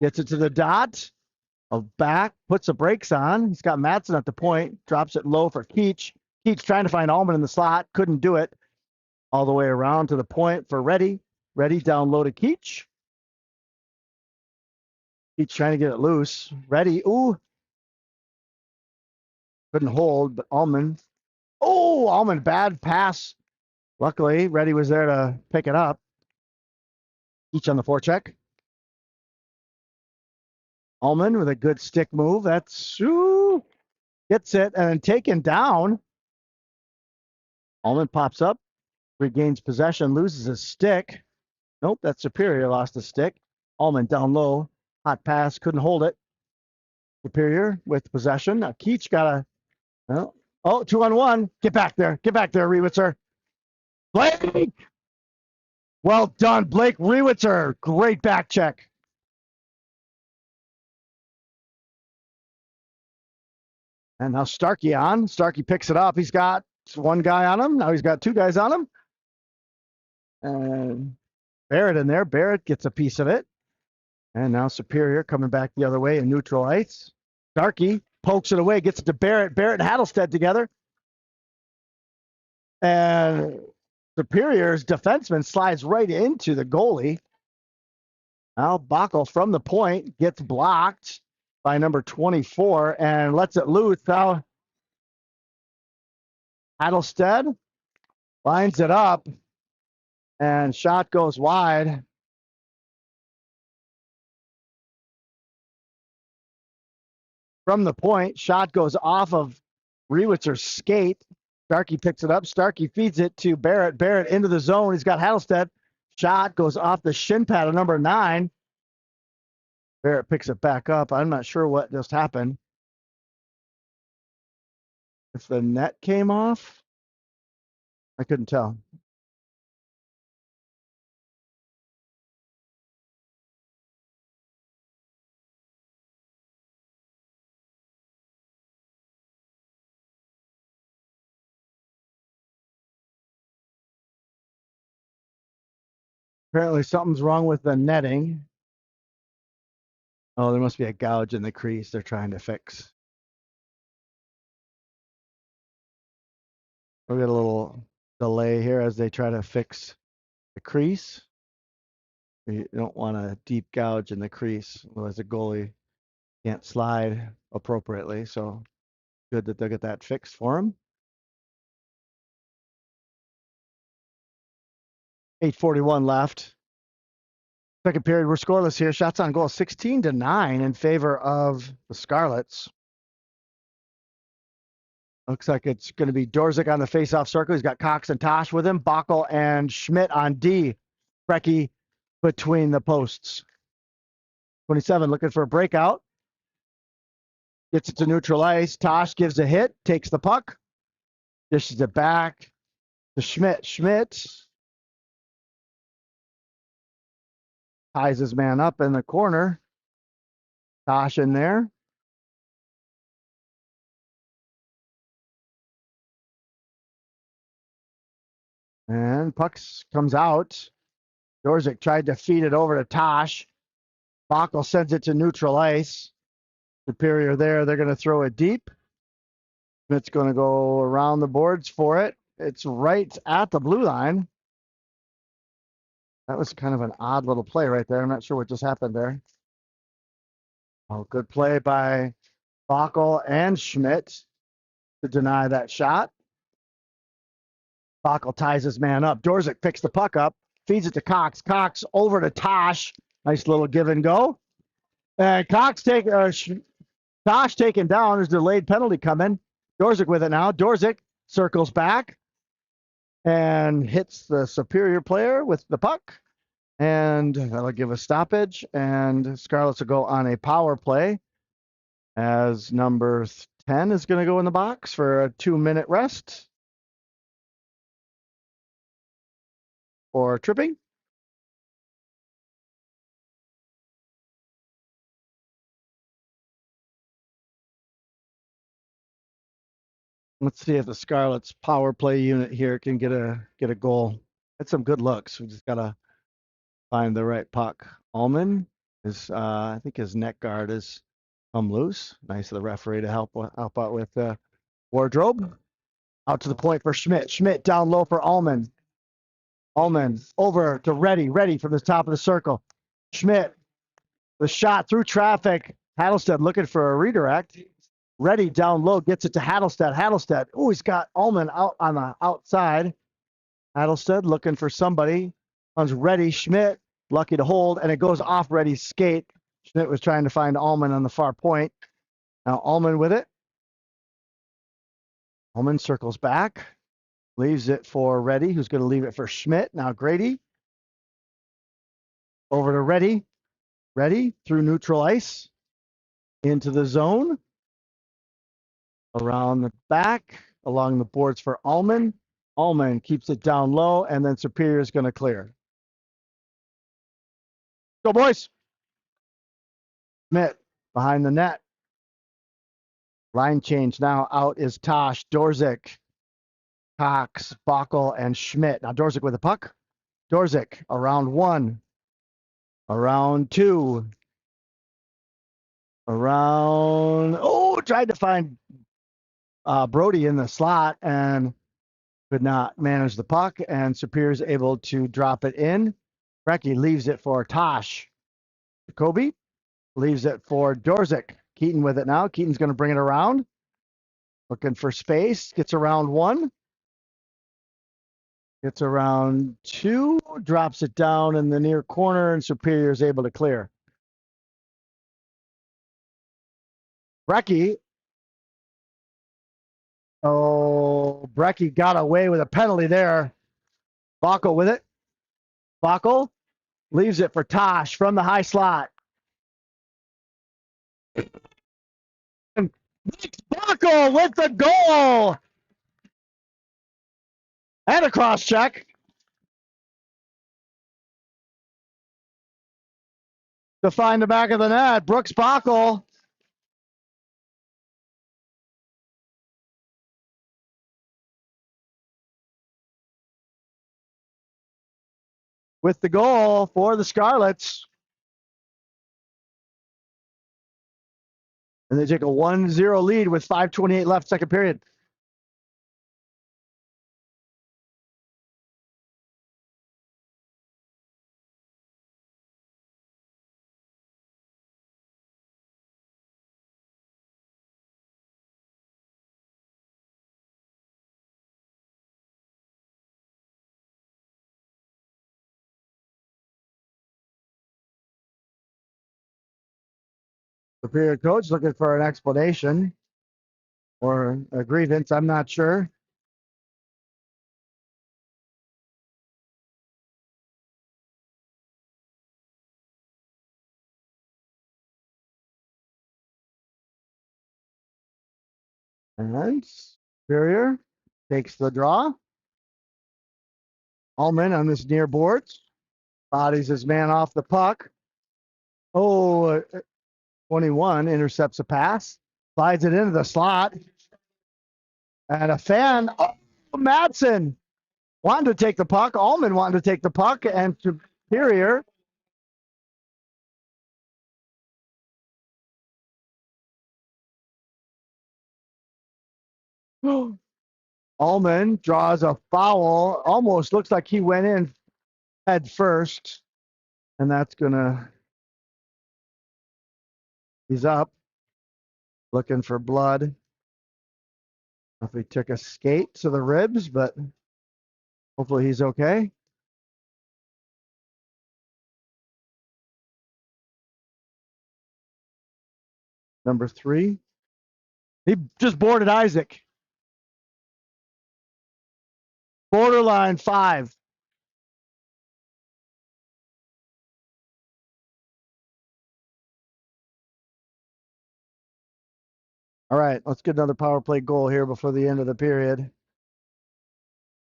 gets it to the dot. Back, puts the brakes on. He's got Matson at the point. Drops it low for Keach. Keach trying to find Allman in the slot. Couldn't do it. All the way around to the point for Reddy. Reddy down low to Keach. Keach trying to get it loose. Reddy, ooh. Couldn't hold, but Allman. Oh, Allman, bad pass. Luckily, Reddy was there to pick it up. Keach on the forecheck. Allman with a good stick move. That's ooh, gets it and then taken down. Allman pops up, regains possession, loses his stick. Nope, that's Superior lost the stick. Allman down low, hot pass, couldn't hold it. Superior with possession. Now Keach got a 2-on-1. Get back there, Rewitzer. Blake, well done, Blake Rewitzer. Great back check. And now Starkey on. Starkey picks it up. He's got one guy on him. Now he's got 2 guys on him. And Barrett in there. Barrett gets a piece of it. And now Superior coming back the other way in neutral ice. Starkey pokes it away, gets it to Barrett. Barrett and Hattlestead together. And Superior's defenseman slides right into the goalie. Now Backel from the point gets blocked by number 24 and lets it loose. Now Hattlestead lines it up and shot goes wide. From the point, shot goes off of Rewitzer's skate. Starkey picks it up. Starkey feeds it to Barrett. Barrett into the zone. He's got Hattlestead. Shot goes off the shin pad of number 9. Barrett picks it back up. I'm not sure what just happened. If the net came off, I couldn't tell. Apparently something's wrong with the netting. Oh, there must be a gouge in the crease they're trying to fix. We'll get a little delay here as they try to fix the crease. You don't want a deep gouge in the crease, otherwise the goalie can't slide appropriately. So good that they'll get that fixed for him. 8:41 left. Second period, we're scoreless here. Shots on goal 16-9 in favor of the Scarlets. Looks like it's going to be Dorzik on the faceoff circle. He's got Cox and Tosh with him. Backel and Schmidt on D. Brecky between the posts. 27 looking for a breakout. Gets it to neutral ice. Tosh gives a hit, takes the puck, dishes it back to Schmidt. Schmidt ties his man up in the corner. Tosh in there. And pucks comes out. Dorzik tried to feed it over to Tosh. Bockel sends it to neutral ice. Superior there. They're going to throw it deep. Schmidt's going to go around the boards for it. It's right at the blue line. That was kind of an odd little play right there. I'm not sure what just happened there. Oh, good play by Bockel and Schmidt to deny that shot. Bockel ties his man up. Dorzik picks the puck up, feeds it to Cox. Cox over to Tosh. Nice little give and go. And Tosh taken down. There's a delayed penalty coming. Dorzik with it now. Dorzik circles back and hits the superior player with the puck. And that'll give a stoppage. And Scarlets will go on a power play as number 10 is going to go in the box for a 2-minute rest for tripping. Let's see if the Scarlets power play unit here can get a goal. That's some good looks. We just gotta find the right puck. Allman is I think his neck guard is come loose. Nice of the referee to help out with wardrobe. Out to the point for Schmidt. Schmidt down low for Allman. Allman over to Reddy from the top of the circle. Schmidt, the shot through traffic. Hattlestead looking for a redirect. Reddy down low gets it to Hattlestead. Hattlestead. Oh, he's got Allman out on the outside. Hattlestead looking for somebody. Runs Reddy. Schmidt lucky to hold, and it goes off Reddy's skate. Schmidt was trying to find Allman on the far point. Now Allman with it. Allman circles back. Leaves it for Reddy, who's going to leave it for Schmidt. Now Grady. Over to Reddy. Reddy through neutral ice. Into the zone. Around the back. Along the boards for Allman. Allman keeps it down low, and then Superior is going to clear. Go, boys. Schmidt behind the net. Line change now. Out is Tosh, Dorzik, Cox, Bockel, and Schmidt. Now Dorzik with the puck. Dorzik around 1. Around 2. Around. Oh, tried to find Brody in the slot and could not manage the puck. And Superior is able to drop it in. Brecky leaves it for Tosh. Jacoby leaves it for Dorzik. Keaton with it now. Keaton's going to bring it around. Looking for space. Gets around 1. Gets around 2. Drops it down in the near corner, and Superior is able to clear. Brecky. Oh, Brecky got away with a penalty there. Bockel with it. Bockel leaves it for Tosh from the high slot. And Bockel with the goal. And a cross check. To find the back of the net. Brooks Bockel. With the goal for the Scarlets. And they take a 1-0 lead with 5:28 left, second period. Superior coach looking for an explanation or a grievance. I'm not sure. And Superior takes the draw. Allman on this near boards. Bodies his man off the puck. Oh, 21 intercepts a pass. Slides it into the slot. And a fan, Madsen, wanted to take the puck. Allman wanted to take the puck, and Superior. Allman draws a foul. Almost looks like he went in head first. And that's gonna, he's up, looking for blood. If he took a skate to the ribs, but hopefully he's okay. Number 3. He just boarded Isaac. Borderline 5. All right, let's get another power play goal here before the end of the period.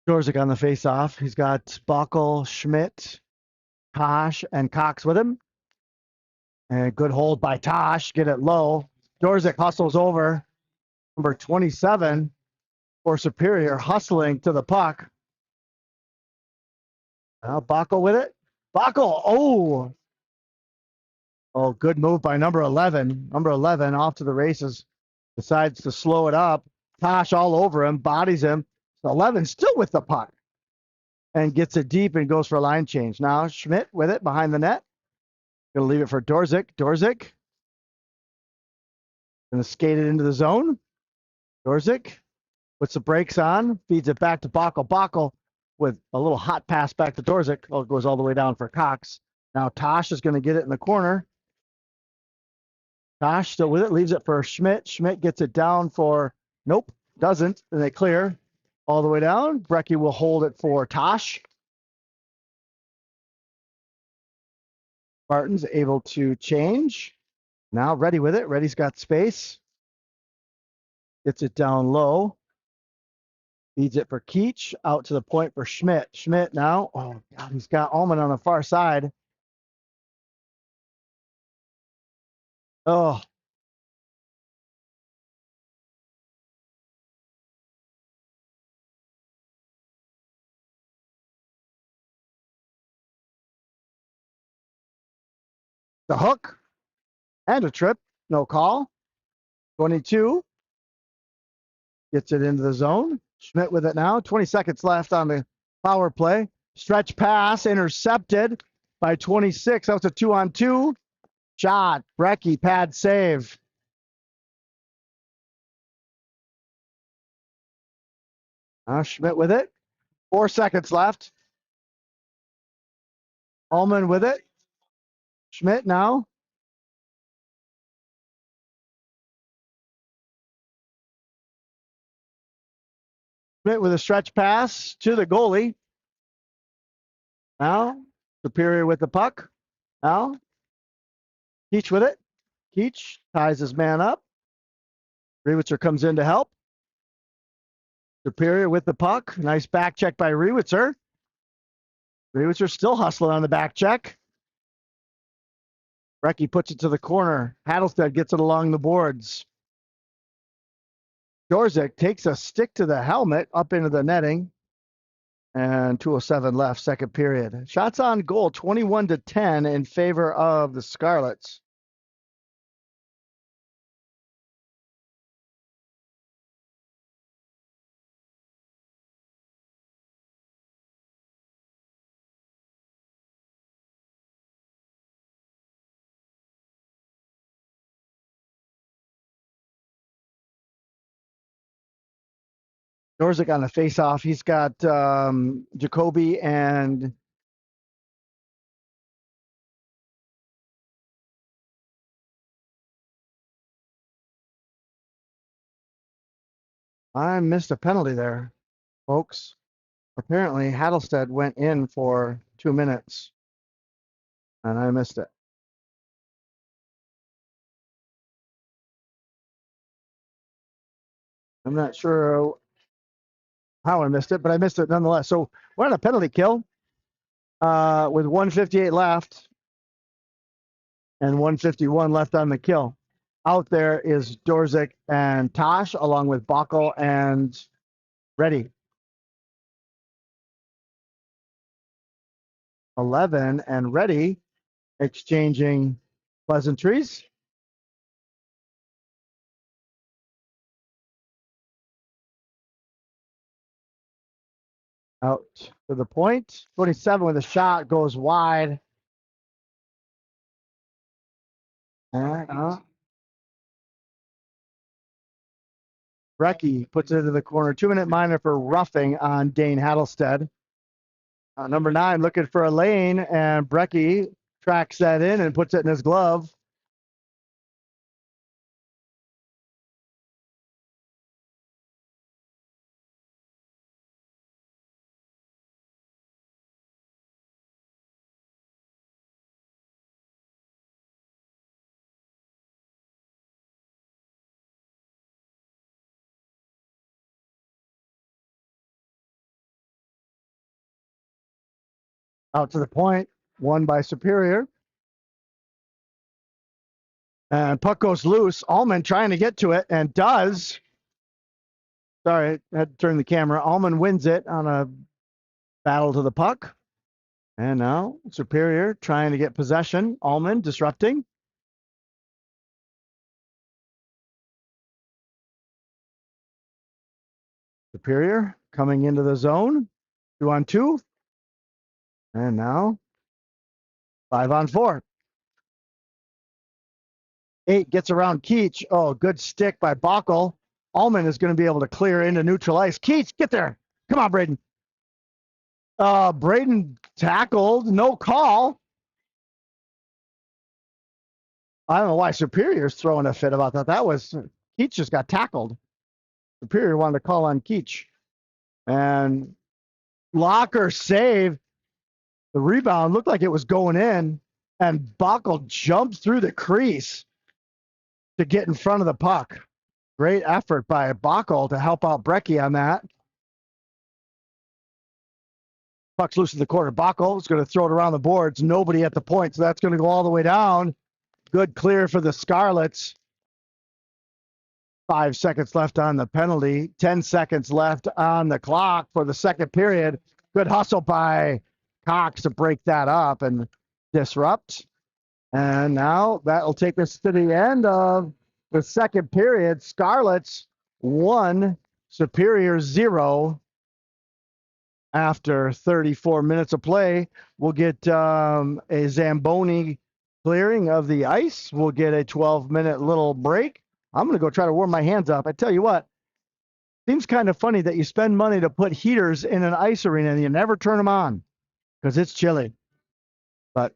Dorzik on the face-off. He's got Buckle, Schmidt, Tosh, and Cox with him. And good hold by Tosh. Get it low. Dorzik hustles over. Number 27 for Superior, hustling to the puck. Now Buckle with it. Buckle. Oh, good move by number 11. Number 11 off to the races. Decides to slow it up. Tosh all over him, bodies him. 11 still with the puck. And gets it deep and goes for a line change. Now Schmidt with it behind the net. Gonna leave it for Dorzik. Dorzik. Gonna skate it into the zone. Dorzik puts the brakes on, feeds it back to Bockel. Bockel with a little hot pass back to Dorzik. Oh, it goes all the way down for Cox. Now Tosh is gonna get it in the corner. Tosh still with it, leaves it for Schmidt. Schmidt gets it down for, nope, doesn't. And they clear all the way down. Brecky will hold it for Tosh. Barton's able to change. Now Ready with it. Ready's got space. Gets it down low. Feeds it for Keach. Out to the point for Schmidt. Schmidt now. Oh, God, he's got Allman on the far side. Oh. The hook. And a trip. No call. 22. Gets it into the zone. Schmidt with it now. 20 seconds left on the power play. Stretch pass intercepted by 26. That was a 2-on-2 shot. Brecky pad save. Schmidt with it. 4 seconds left. Allman with it. Schmidt now. Schmidt with a stretch pass to the goalie. Now, Superior with the puck. Now, Keach with it. Keach ties his man up. Rewitzer comes in to help. Superior with the puck. Nice back check by Rewitzer. Rewitzer still hustling on the back check. Brecky puts it to the corner. Hattlestead gets it along the boards. Dorzik takes a stick to the helmet up into the netting. And 2:07 left, second period. Shots on goal, 21-10 in favor of the Scarlets. Dorzik on the face-off. He's got Jacoby and I missed a penalty there, folks. Apparently, Hattlestead went in for 2 minutes, and I missed it. I'm not sure how I missed it, but I missed it nonetheless. So we're on a penalty kill with 1:58 left and 1:51 left on the kill. Out there is Dorzik and Tosh, along with Bockel and Ready. 11 and ready, exchanging pleasantries. Out to the point. 27 with a shot, goes wide. And Brecky puts it into the corner. 2-minute minor for roughing on Dane Hattlestead. Number 9 looking for a lane, and Brecky tracks that in and puts it in his glove. Out to the point, won by Superior. And puck goes loose. Allman trying to get to it and does. Sorry, I had to turn the camera. Allman wins it on a battle to the puck. And now Superior trying to get possession. Allman disrupting. Superior coming into the zone. 2-on-2. And now 5-on-4. 8 gets around Keach. Oh, good stick by Bockel. Allman is going to be able to clear into neutral ice. Keach, get there. Come on, Braden. Braden tackled. No call. I don't know why Superior's throwing a fit about that. That was Keach just got tackled. Superior wanted to call on Keach. And Locker save. The rebound looked like it was going in. And Bockel jumped through the crease to get in front of the puck. Great effort by Bockel to help out Brecky on that. Puck's loose in the corner. Bockel is going to throw it around the boards. Nobody at the point, so that's going to go all the way down. Good clear for the Scarlets. 5 seconds left on the penalty. 10 seconds left on the clock for the second period. Good hustle by Cox to break that up and disrupt. And now that'll take us to the end of the second period. Scarlets 1, Superior 0. After 34 minutes of play, we'll get a Zamboni clearing of the ice. We'll get a 12-minute little break. I'm going to go try to warm my hands up. I tell you what, seems kind of funny that you spend money to put heaters in an ice arena and you never turn them on because it's chilly. But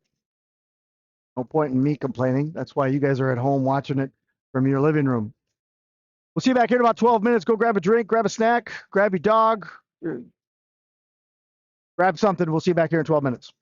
no point in me complaining. That's why you guys are at home watching it from your living room. We'll see you back here in about 12 minutes. Go grab a drink, grab a snack, grab your dog, grab something. We'll see you back here in 12 minutes.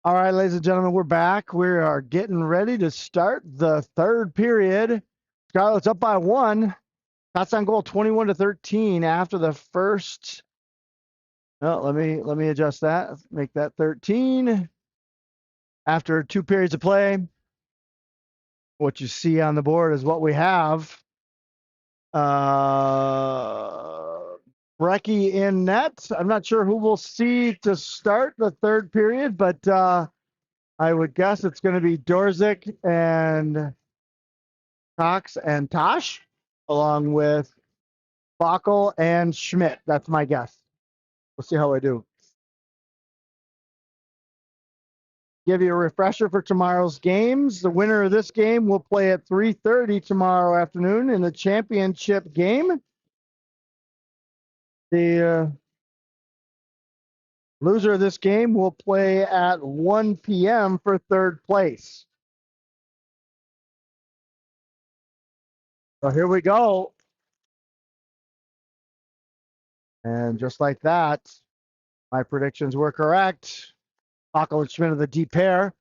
All right, ladies and gentlemen, we're back. We are getting ready to start the third period. Scarlet's up by 1. Shots on goal 21-13 after the first. No, let me adjust that. Make that 13. After 2 periods of play, what you see on the board is what we have. Brecky in net. I'm not sure who we'll see to start the third period, but I would guess it's going to be Dorzik and Cox and Tosh, along with Bockel and Schmidt. That's my guess. We'll see how I do. Give you a refresher for tomorrow's games. The winner of this game will play at 3:30 tomorrow afternoon in the championship game. The loser of this game will play at 1 p.m. for third place. So here we go. And just like that, my predictions were correct. Bockel and Schmidt are the deep pair.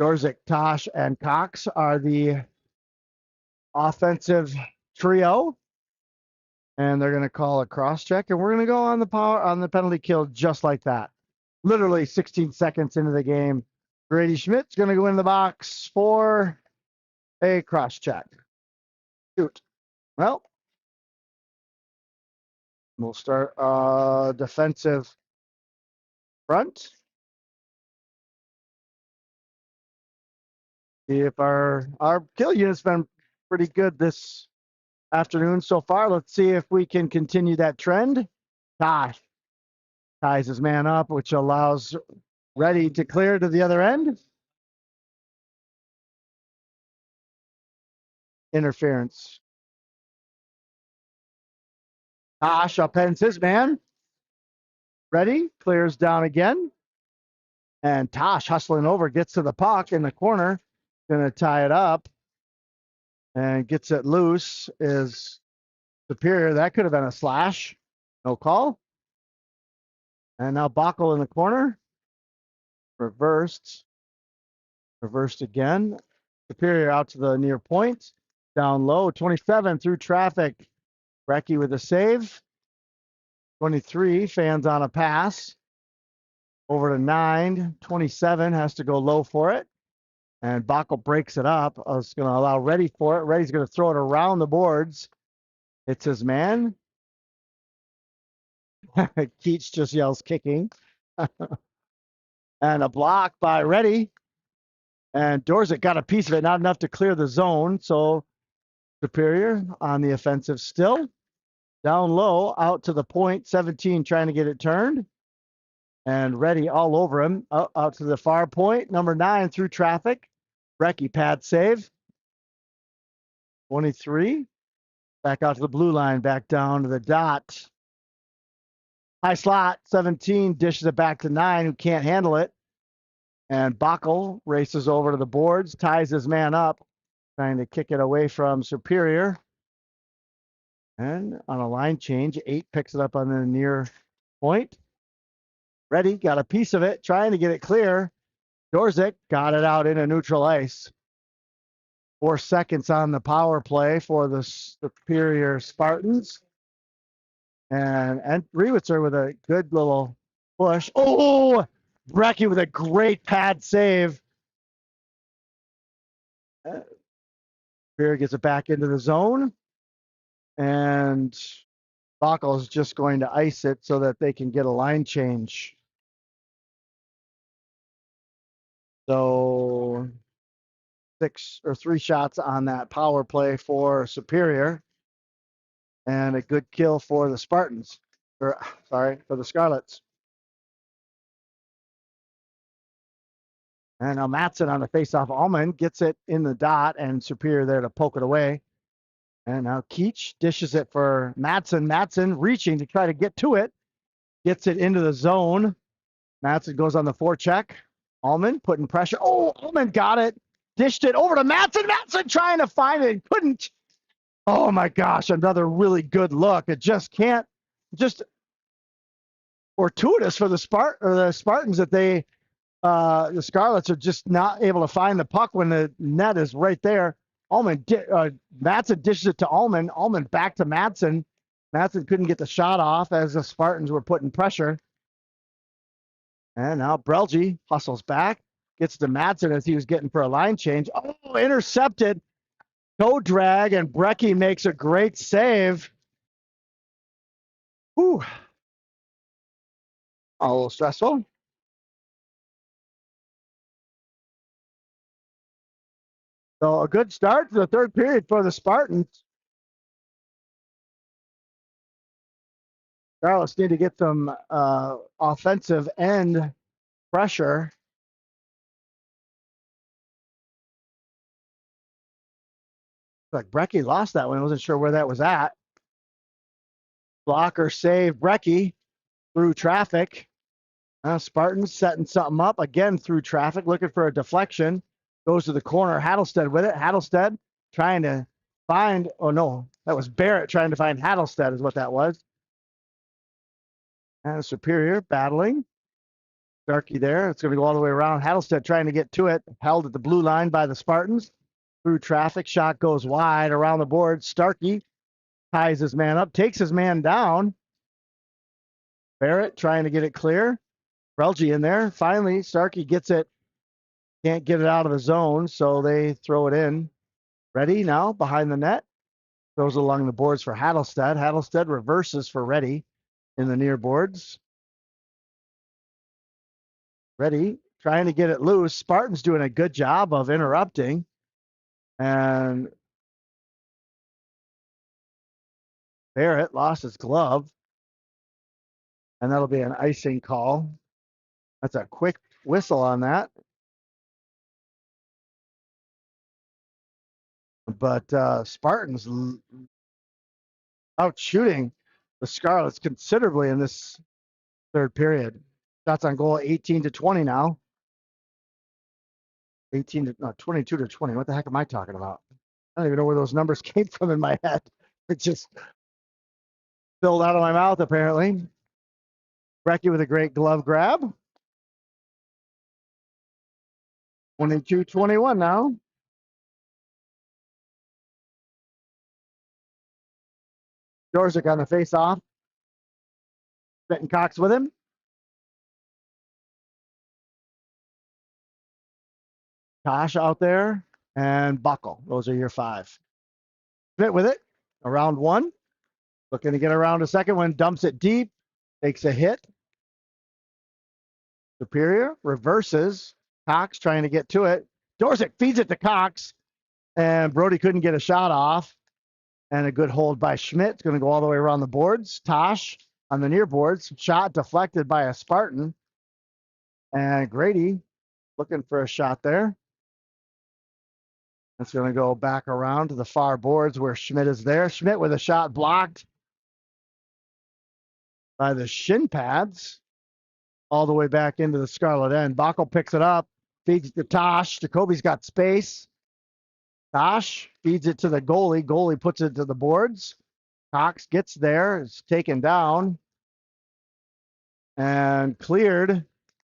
Dorzik, Tosh, and Cox are the offensive trio. And they're going to call a cross check, and we're going to go on the penalty kill just like that. Literally 16 seconds into the game, Grady Schmidt's going to go in the box for a cross check. Shoot. Well, we'll start defensive front. See if our kill unit's been pretty good this afternoon so far. Let's see if we can continue that trend. Tosh ties his man up, which allows Reddy to clear to the other end. Interference. Tosh upends his man. Reddy clears down again. And Tosh hustling over, gets to the puck in the corner. Going to tie it up. And gets it loose. Is Superior. That could have been a slash. No call. And now Bockel in the corner. Reversed. Reversed again. Superior out to the near point. Down low. 27 through traffic. Brecky with a save. 23 fans on a pass. Over to 9. 27 has to go low for it. And Bockel breaks it up. I was going to allow Reddy for it. Reddy's going to throw it around the boards. It's his man. Keats just yells kicking. And a block by Reddy. And Dorzik got a piece of it, not enough to clear the zone. So Superior on the offensive still. Down low, out to the point, 17 trying to get it turned. And Reddy all over him, out to the far point. Number 9 through traffic. Brecky pad save. 23. Back out to the blue line, back down to the dot. High slot, 17 dishes it back to 9, who can't handle it. And Bockel races over to the boards, ties his man up, trying to kick it away from Superior. And on a line change, 8 picks it up on the near point. Reddy got a piece of it, trying to get it clear. Dorzik got it out into neutral ice. 4 seconds on the power play for the Superior Spartans. And Rewitzer with a good little push. Oh, Brecky with a great pad save. Superior gets it back into the zone. And Bockel is just going to ice it so that they can get a line change. So 3 shots on that power play for Superior. And a good kill for the Spartans. For the Scarlets. And now Matson on the faceoff. Allman gets it in the dot, and Superior there to poke it away. And now Keach dishes it for Matson. Matson reaching to try to get to it. Gets it into the zone. Matson goes on the forecheck. Allman putting pressure. Oh, Allman got it. Dished it over to Matson. Matson trying to find it and couldn't. Oh my gosh, another really good look. It just can't. Just fortuitous for the Spartans that they The Scarlets are just not able to find the puck when the net is right there. Madsen dishes it to Ullman. Ullman back to Madsen. Madsen couldn't get the shot off as the Spartans were putting pressure. And now Brelgy hustles back, gets to Madsen as he was getting for a line change. Oh, intercepted. Toe drag, and Brecky makes a great save. Whew. A little stressful. So a good start to the third period for the Spartans. Dallas need to get some offensive end pressure. Like Brecky lost that one. I wasn't sure where that was at. Blocker save Brecky through traffic. Spartans setting something up again through traffic, looking for a deflection. Goes to the corner. Hattlestead with it. Hattlestead trying to find. Oh no, that was Barrett trying to find Hattlestead, is what that was. And Superior battling. Starkey there. It's going to go all the way around. Hattlestead trying to get to it. Held at the blue line by the Spartans. Through traffic. Shot goes wide around the board. Starkey ties his man up. Takes his man down. Barrett trying to get it clear. Relgi in there. Finally, Starkey gets it. Can't get it out of the zone, so they throw it in. Ready now behind the net. Throws along the boards for Hattlestead. Hattlestead reverses for Ready in the near boards. Ready, trying to get it loose. Spartan's doing a good job of interrupting. And Barrett lost his glove. And that'll be an icing call. That's a quick whistle on that. But Spartans out shooting the Scarlets considerably in this third period. Shots on goal 18-20 now. 22-20. What the heck am I talking about? I don't even know where those numbers came from in my head. It just spilled out of my mouth, apparently. Brecky with a great glove grab. 22-21 now. Dorzik on the face-off. Benton Cox with him. Tosh out there. And Buckle. Those are your five. Schmidt with it. Around one. Looking to get around a second one. Dumps it deep. Takes a hit. Superior. Reverses. Cox trying to get to it. Dorzik feeds it to Cox. And Brody couldn't get a shot off. And a good hold by Schmidt. It's going to go all the way around the boards. Tosh on the near boards. Shot deflected by a Spartan. And Grady looking for a shot there. It's going to go back around to the far boards where Schmidt is there. Schmidt with a shot blocked by the shin pads. All the way back into the Scarlet end. Bockel picks it up. Feeds it to Tosh. Jacoby's got space. Tosh feeds it to the goalie. Goalie puts it to the boards. Cox gets there. It's taken down. And cleared.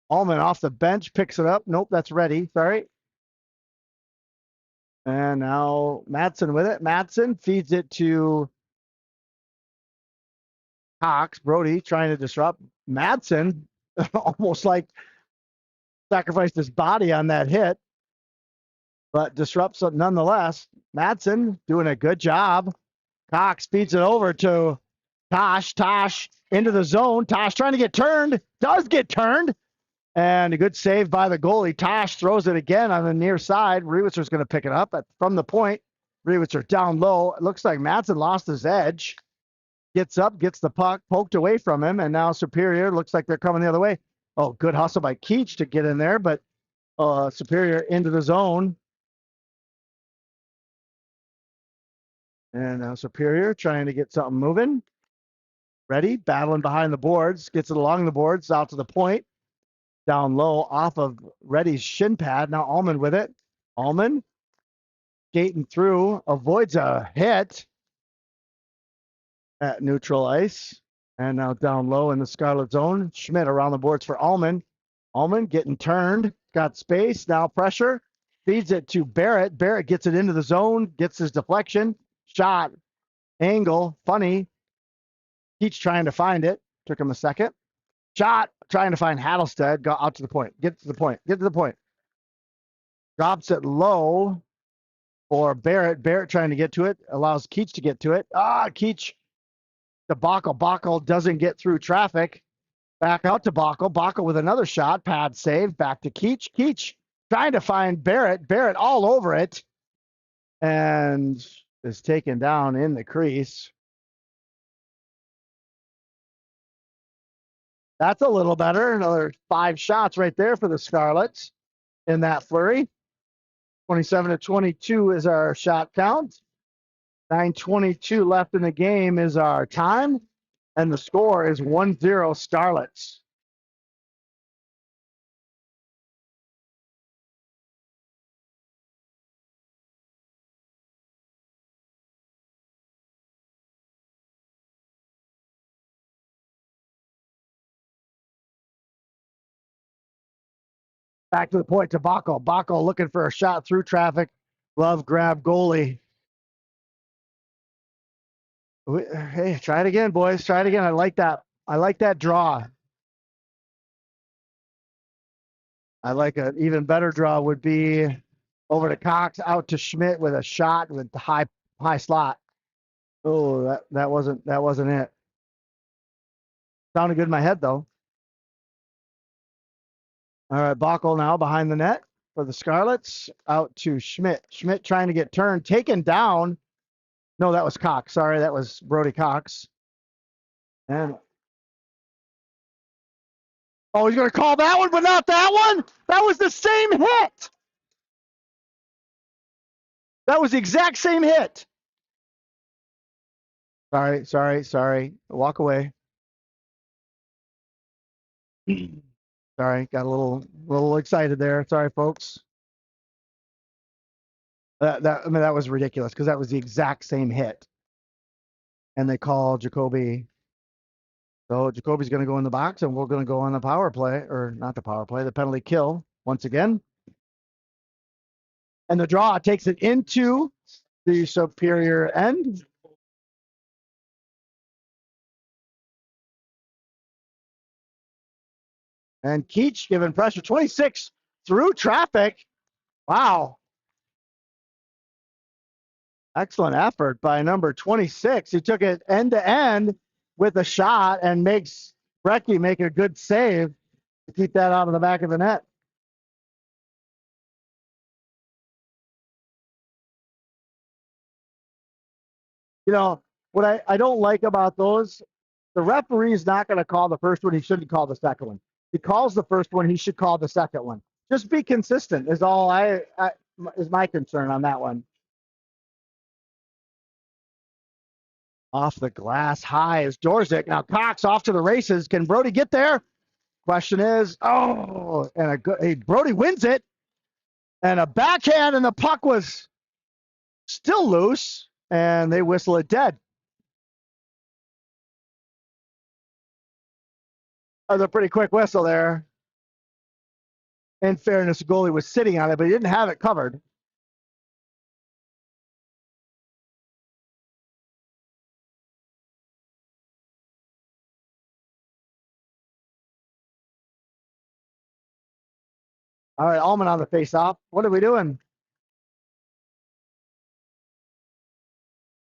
Ullman off the bench. Picks it up. Nope, that's Ready. Sorry. And now Madsen with it. Madsen feeds it to Cox. Brody trying to disrupt. Madsen almost like sacrificed his body on that hit, but disrupts it nonetheless. Madsen doing a good job. Cox feeds it over to Tosh. Tosh into the zone. Tosh trying to get turned. Does get turned. And a good save by the goalie. Tosh throws it again on the near side. Rewitzer's going to pick it up from the point. Rewitzer down low. It looks like Madsen lost his edge. Gets up, gets the puck, poked away from him, and now Superior looks like they're coming the other way. Oh, good hustle by Keach to get in there, but Superior into the zone. And now Superior trying to get something moving. Ready, battling behind the boards, gets it along the boards, out to the point. Down low, off of Ready's shin pad. Now Ullman with it. Ullman skating through, avoids a hit at neutral ice. And now down low in the Scarlet zone. Schmidt around the boards for Ullman. Allman getting turned, got space, now pressure, feeds it to Barrett. Barrett gets it into the zone, gets his deflection, shot, angle, funny. Keach trying to find it, took him a second. Shot, trying to find Hattlestead, got out to the point, get to the point, get to the point. Drops it low for Barrett. Barrett trying to get to it, allows Keach to get to it. Keach, the Bockel doesn't get through traffic. Back out to Bockel. Bockel with another shot. Pad save. Back to Keach. Keach trying to find Barrett. Barrett all over it. And is taken down in the crease. That's a little better. Another 5 shots right there for the Scarlets in that flurry. 27-22 is our shot count. 9:22 left in the game is our time. And the score is 1-0 Scarlets. Back to the point to Bockel. Bockel looking for a shot through traffic. Glove grab goalie. Hey, try it again, boys. Try it again. I like that. I like that draw. I like an even better draw would be over to Cox, out to Schmidt with a shot with the high slot. Oh, that wasn't it. Sounded good in my head though. All right, Bockel now behind the net for the Scarlets. Out to Schmidt. Schmidt trying to get turned, taken down. No, that was Cox. Sorry, that was Brody Cox. And oh, he's going to call that one, but not that one. That was the same hit. That was the exact same hit. Sorry. Walk away. Sorry, got a little excited there. Sorry, folks. That was ridiculous because that was the exact same hit. And they call Jacoby. So Jacoby's going to go in the box, and we're going to go on the power play, or not the power play, the penalty kill once again. And the draw takes it into the Superior end. And Keach giving pressure, 26 through traffic. Wow. Excellent effort by number 26. He took it end to end with a shot and makes Brecky make a good save to keep that out of the back of the net. You know, what I don't like about those, the referee's not going to call the first one. He shouldn't call the second one. He calls the first one. He should call the second one. Just be consistent is all is my concern on that one. Off the glass high is Dorzik. Now Cox off to the races. Can Brody get there? Question is, and Brody wins it. And a backhand, and the puck was still loose, and they whistle it dead. That was a pretty quick whistle there. In fairness, the goalie was sitting on it, but he didn't have it covered. All right, Allman on the face-off. What are we doing?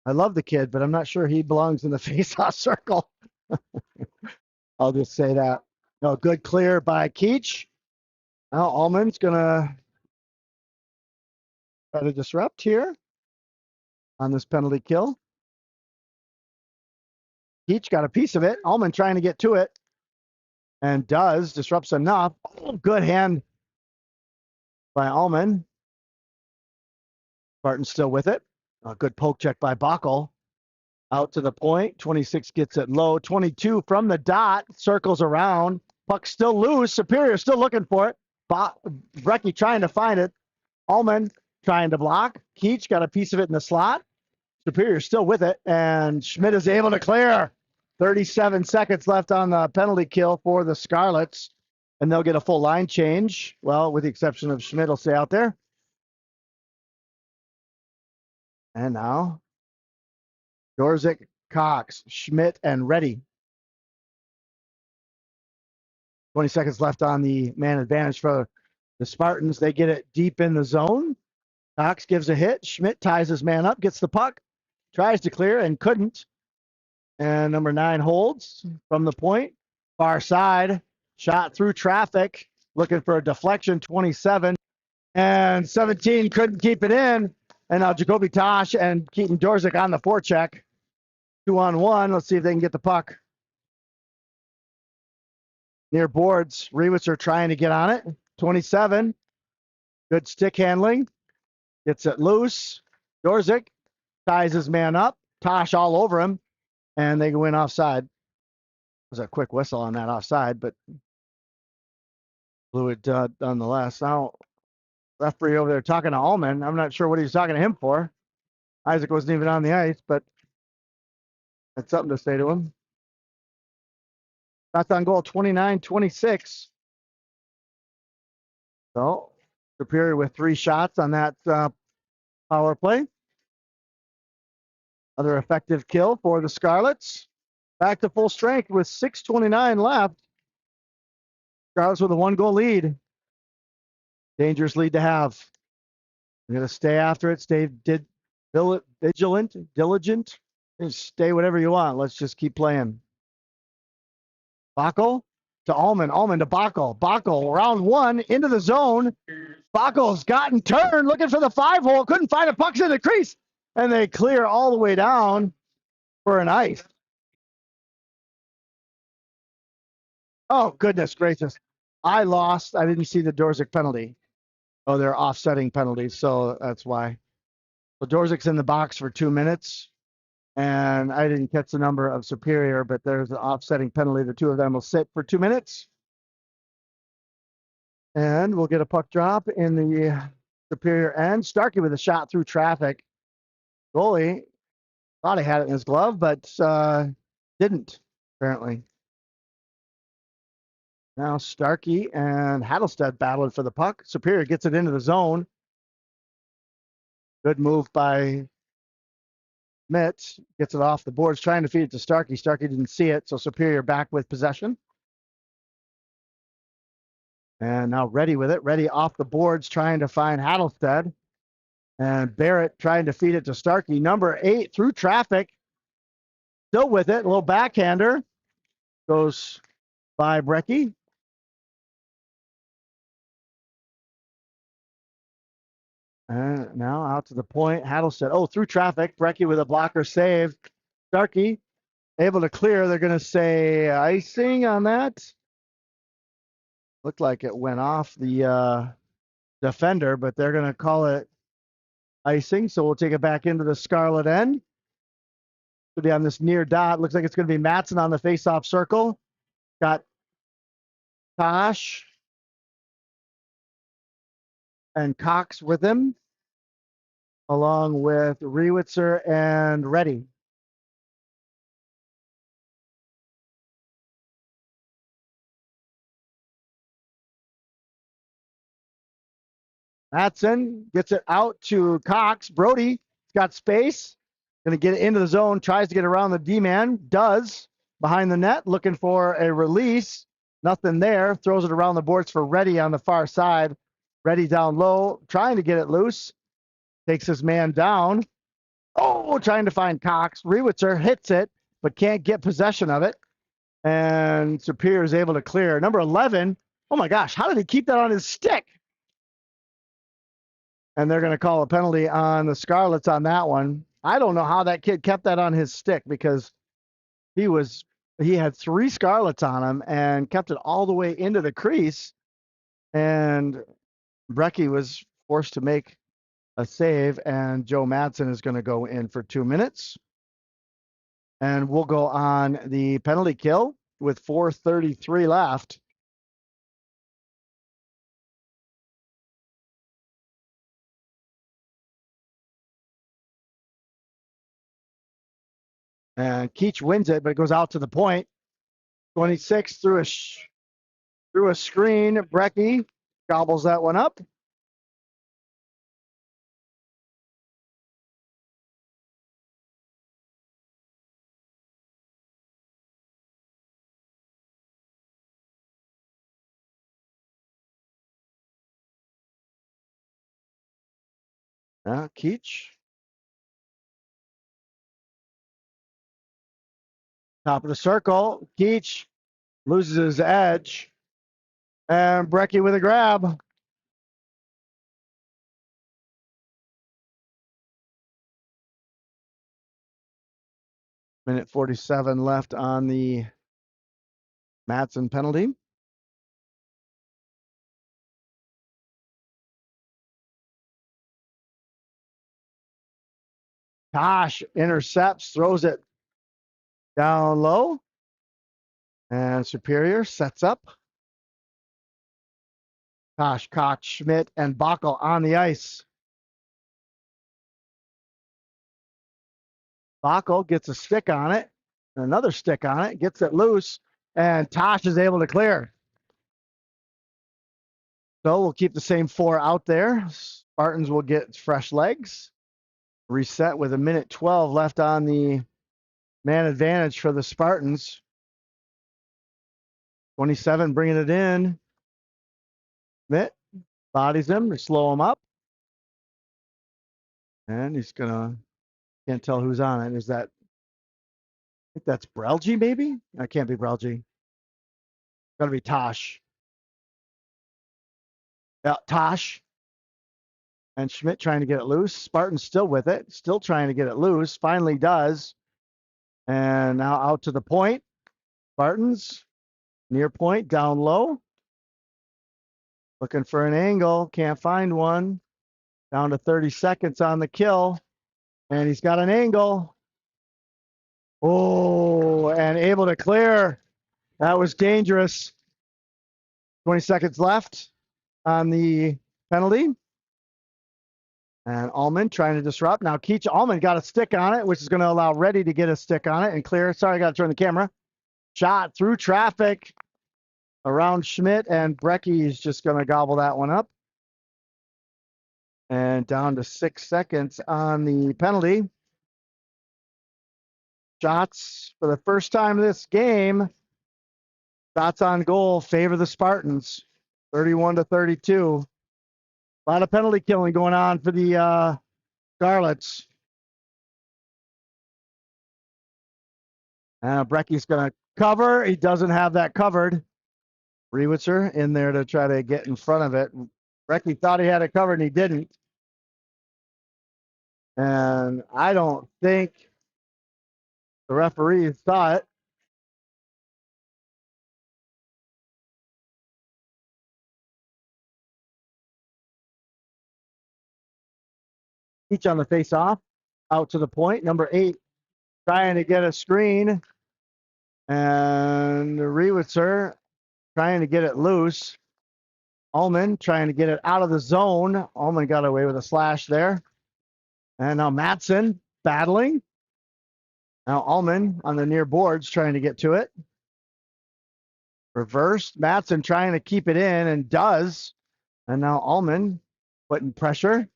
I love the kid, but I'm not sure he belongs in the face-off circle. I'll just say that. No, good clear by Keach. Now Allman's going to try to disrupt here on this penalty kill. Keach got a piece of it. Allman trying to get to it. And disrupts enough. Oh, good hand by Allman. Barton's still with it. A good poke check by Bockel. Out to the point. 26 gets it low. 22 from the dot. Circles around. Puck still loose. Superior still looking for it. Brecky trying to find it. Allman trying to block. Keach got a piece of it in the slot. Superior still with it. And Schmidt is able to clear. 37 seconds left on the penalty kill for the Scarlets. and they'll get a full line change. Well, with the exception of Schmidt will stay out there. And now Dorzik, Cox, Schmidt, and Reddy. 20 seconds left on the man advantage for the Spartans. They get it deep in the zone. Cox gives a hit. Schmidt ties his man up, gets the puck, tries to clear and couldn't. And number 9 holds from the point. Far side, shot through traffic, looking for a deflection, 27. And 17 couldn't keep it in. And now Jacoby Tosh and Keaton Dorzik on the forecheck. 2-on-1. Let's see if they can get the puck. Near boards, Rewitzer trying to get on it. 27. Good stick handling. Gets it loose. Dorzik ties his man up. Tosh all over him. And they go in offside. There's a quick whistle on that offside, but blew it nonetheless. Now, referee over there talking to Allman. I'm not sure what he's talking to him for. Isaac wasn't even on the ice, but that's something to say to him. Shots on goal, 29-26. So, Superior with 3 shots on that power play. Another effective kill for the Scarlets. Back to full strength with 6:29 left. Scarlets with a 1-goal lead. Dangerous lead to have. We're going to stay after it, stay vigilant, diligent, and stay whatever you want. Let's just keep playing. Backel to Allman. Allman to Backel. Backel, round 1, into the zone. Backel's gotten turned, looking for the 5-hole. Couldn't find a puck in the crease. And they clear all the way down for an ice. Oh, goodness gracious. I lost. I didn't see the Dorzik penalty. Oh, they're offsetting penalties, so that's why. So Dorzik's in the box for 2 minutes. And I didn't catch the number of Superior, but there's an offsetting penalty. The two of them will sit for 2 minutes. And we'll get a puck drop in the Superior end. Starkey with a shot through traffic. Goalie thought he had it in his glove, but didn't, apparently. Now Starkey and Hattlestead battling for the puck. Superior gets it into the zone. Good move by Schmidt. Gets it off the boards, trying to feed it to Starkey. Starkey didn't see it, so Superior back with possession. And now Reddy with it. Reddy off the boards, trying to find Hattlestead. And Barrett trying to feed it to Starkey. Number 8 through traffic. Still with it. A little backhander. Goes by Brecky. And now out to the point. Hattlestead. Oh, through traffic. Brecky with a blocker save. Starkey able to clear. They're going to say icing on that. Looked like it went off the defender, but they're going to call it icing. So we'll take it back into the Scarlet end. Should be on this near dot. Looks like it's going to be Matson on the face-off circle. Got Tosh and Cox with him, along with Rewitzer and Reddy. Matson gets it out to Cox. Brody got space. Going to get it into the zone. Tries to get around the D-man. Does. Behind the net. Looking for a release. Nothing there. Throws it around the boards for Reddy on the far side. Reddy down low. Trying to get it loose. Takes his man down. Oh, trying to find Cox. Rewitzer hits it, but can't get possession of it. And Superior is able to clear. Number 11. Oh my gosh, how did he keep that on his stick? And they're going to call a penalty on the Scarlets on that one. I don't know how that kid kept that on his stick, because he had 3 Scarlets on him and kept it all the way into the crease. And Brecky was forced to make a save, and Joe Madsen is going to go in for 2 minutes. And we'll go on the penalty kill with 4:33 left. And Keach wins it, but it goes out to the point. 26 through Through a screen, Brecky gobbles that one up. Keach. Top of the circle. Keach loses his edge. And Brecky with a grab. Minute 47 left on the Madsen penalty. Tosh intercepts, throws it down low. And Superior sets up. Tosh, Koch, Schmidt, and Bockel on the ice. Bockel gets a stick on it, another stick on it, gets it loose, and Tosh is able to clear. So we'll keep the same 4 out there. Spartans will get fresh legs. Reset with a minute 12 left on the man advantage for the Spartans. 27 bringing it in. Schmidt bodies him to slow him up. And he's gonna, can't tell who's on it. Is that, I think that's Brelgy maybe? That can't be Brelgy. Gotta be Tosh. Yeah, Tosh. And Schmidt trying to get it loose. Spartan's still with it, still trying to get it loose. Finally does. And now out to the point. Spartans, near point, down low. Looking for an angle, can't find one. Down to 30 seconds on the kill. And he's got an angle. Oh, and able to clear. That was dangerous. 20 seconds left on the penalty. And Allman trying to disrupt. Now Keach Allman got a stick on it, which is going to allow Reddy to get a stick on it and clear. Sorry, I got to turn the camera. Shot through traffic around Schmidt, and Brecky is just going to gobble that one up. And down to 6 seconds on the penalty. Shots for the first time this game. Shots on goal favor the Spartans, 31-32. A lot of penalty killing going on for the Scarlets. Brecky's going to cover. He doesn't have that covered. Rewitzer in there to try to get in front of it. Brecky thought he had it covered and he didn't. And I don't think the referee saw it. Each on the face off, out to the point. Number 8 trying to get a screen. And Rewitzer trying to get it loose. Allman trying to get it out of the zone. Allman got away with a slash there. And now Madsen battling. Now Allman on the near boards trying to get to it. Reversed. Madsen trying to keep it in and does. And now Allman putting pressure.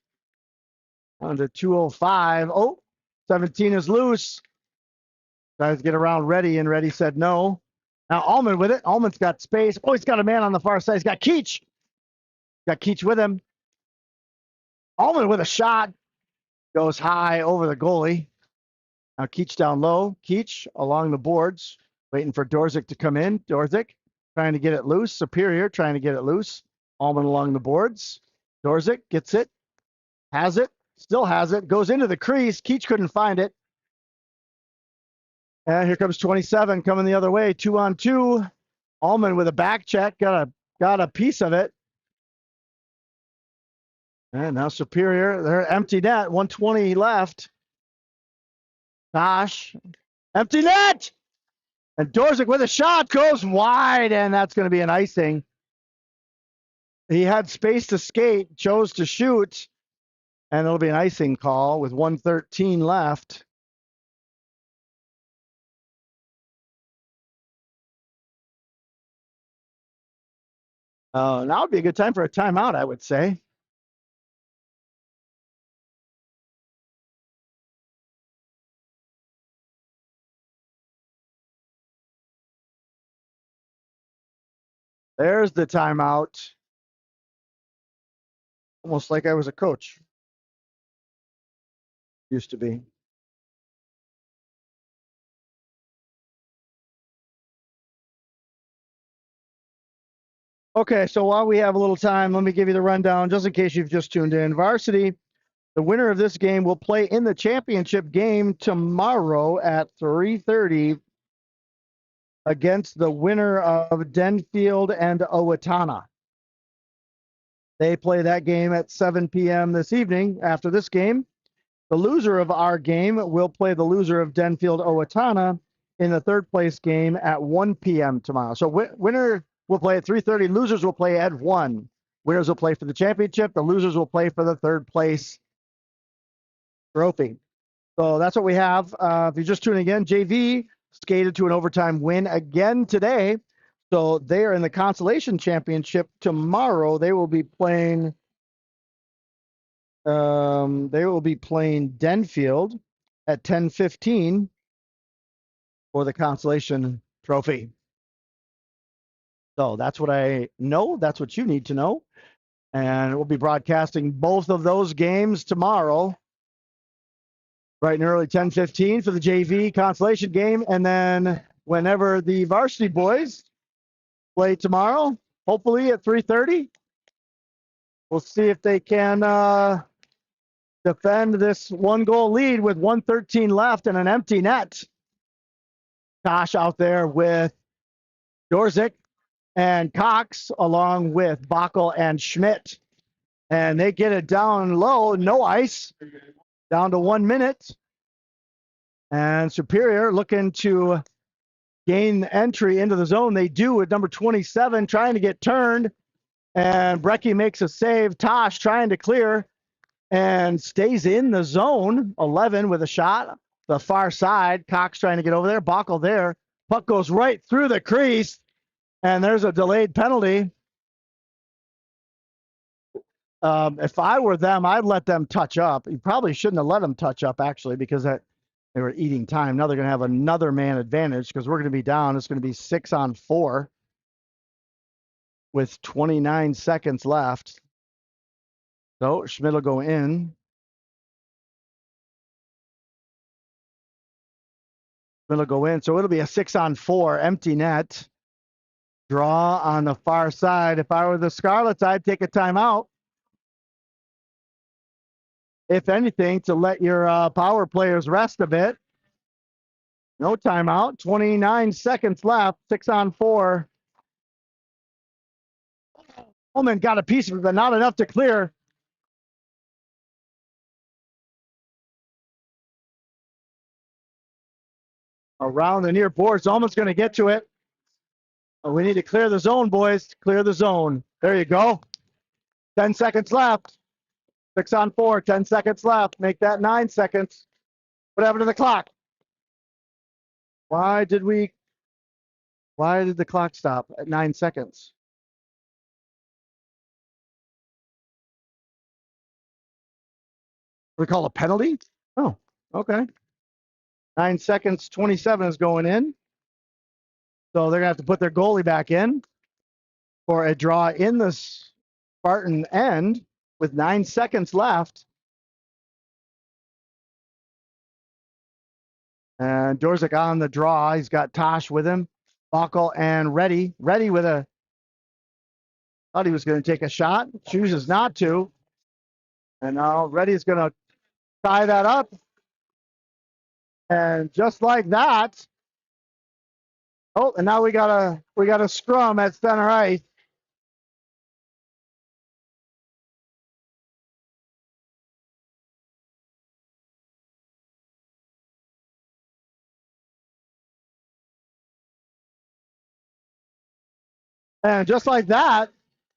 On to 205. Oh, 17 is loose. Tries to get around Reddy, and Reddy said no. Now Allman with it. Allman's got space. Oh, he's got a man on the far side. He's got Keach. Got Keach with him. Allman with a shot. Goes high over the goalie. Now Keach down low. Keach along the boards. Waiting for Dorzik to come in. Dorzik trying to get it loose. Superior trying to get it loose. Allman along the boards. Dorzik gets it. Has it. Still has it. Goes into the crease. Keach couldn't find it. And here comes 27 coming the other way. 2-on-2. Allman with a back check. Got a piece of it. And now Superior. They're empty net. 120 left. Tosh. Empty net. And Dorzik with a shot goes wide, and that's going to be an icing. He had space to skate, chose to shoot, and it'll be an icing call with 1:13 left. Now would be a good time for a timeout, I would say. There's the timeout. Almost like I was a coach. Used to be. Okay, so while we have a little time, let me give you the rundown just in case you've just tuned in. Varsity, the winner of this game will play in the championship game tomorrow at 3:30 against the winner of Denfield and Owatonna. They play that game at 7 p.m. this evening. After this game, the loser of our game will play the loser of Denfield Owatonna in the third place game at 1 p.m. tomorrow. So winner will play at 3:30. Losers will play at 1. Winners will play for the championship. The losers will play for the third place trophy. So that's what we have. If you're just tuning in, JV skated to an overtime win again today. So they are in the consolation championship tomorrow. They will be playing. They will be playing Denfield at 10:15 for the consolation trophy. So that's what I know. That's what you need to know. And we'll be broadcasting both of those games tomorrow, bright and early, 10:15 for the JV consolation game. And then whenever the varsity boys play tomorrow, hopefully at 3:30, we'll see if they can defend this 1-goal lead with 1:13 left and an empty net. Tosh out there with Dorzik and Cox, along with Bockel and Schmidt. And they get it down low, no ice, down to 1 minute. And Superior looking to gain entry into the zone. They do with number 27 trying to get turned. And Brecky makes a save. Tosh trying to clear and stays in the zone. 11 with a shot. The far side. Cox trying to get over there. Bockel there. Puck goes right through the crease. And there's a delayed penalty. If I were them, I'd let them touch up. You probably shouldn't have let them touch up, actually, because they were eating time. Now they're going to have another man advantage because we're going to be down. It's going to be 6-on-4 with 29 seconds left. So Schmidt will go in. Schmidt will go in. So it'll be a 6-on-4 empty net. Draw on the far side. If I were the Scarlets, I'd take a timeout. If anything, to let your power players rest a bit. No timeout. 29 seconds left. 6-on-4. Holman got a piece of it, but not enough to clear. Around the near boards. Almost going to get to it. Oh, we need to clear the zone, boys. Clear the zone. There you go. 10 seconds left. 6-on-4. 10 seconds left. Make that 9 seconds. What happened to the clock? Why did the clock stop at 9 seconds? We call a penalty? Oh, okay. 9 seconds, 27 is going in. So they're going to have to put their goalie back in for a draw in the Spartan end with 9 seconds left. And Dorzik on the draw. He's got Tosh with him. Bockel and Reddy. Reddy with a, thought he was going to take a shot. Chooses not to. And now Reddy's going to tie that up. And just like that. Oh, and now we got a scrum at center ice. And just like that,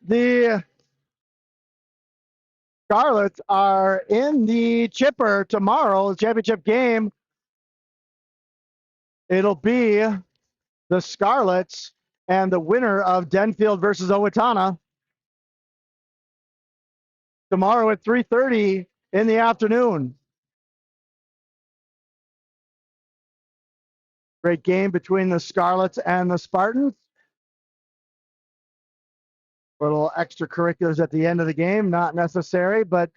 the Scarlets are in the chipper tomorrow, the championship game. It'll be the Scarlets and the winner of Denfield versus Owatonna tomorrow at 3:30 in the afternoon. Great game between the Scarlets and the Spartans. Little extracurriculars at the end of the game, not necessary, but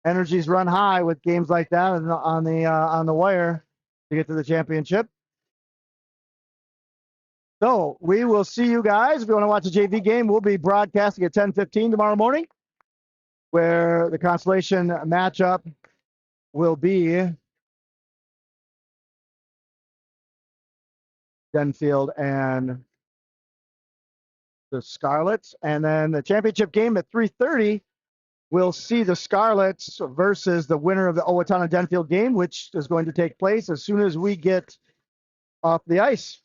energies run high with games like that on the wire to get to the championship. So we will see you guys. If you want to watch the JV game, we'll be broadcasting at 10:15 tomorrow morning, where the consolation matchup will be Denfield and the Scarlets, and then the championship game at 3:30. We'll see the Scarlets versus the winner of the Owatonna Denfield game, which is going to take place as soon as we get off the ice.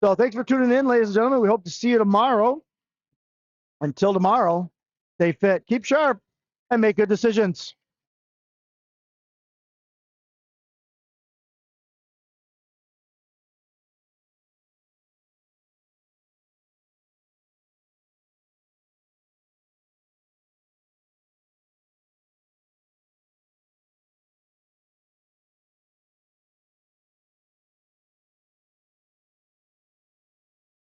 So thanks for tuning in, ladies and gentlemen. We hope to see you tomorrow. Until tomorrow, stay fit, keep sharp, and make good decisions.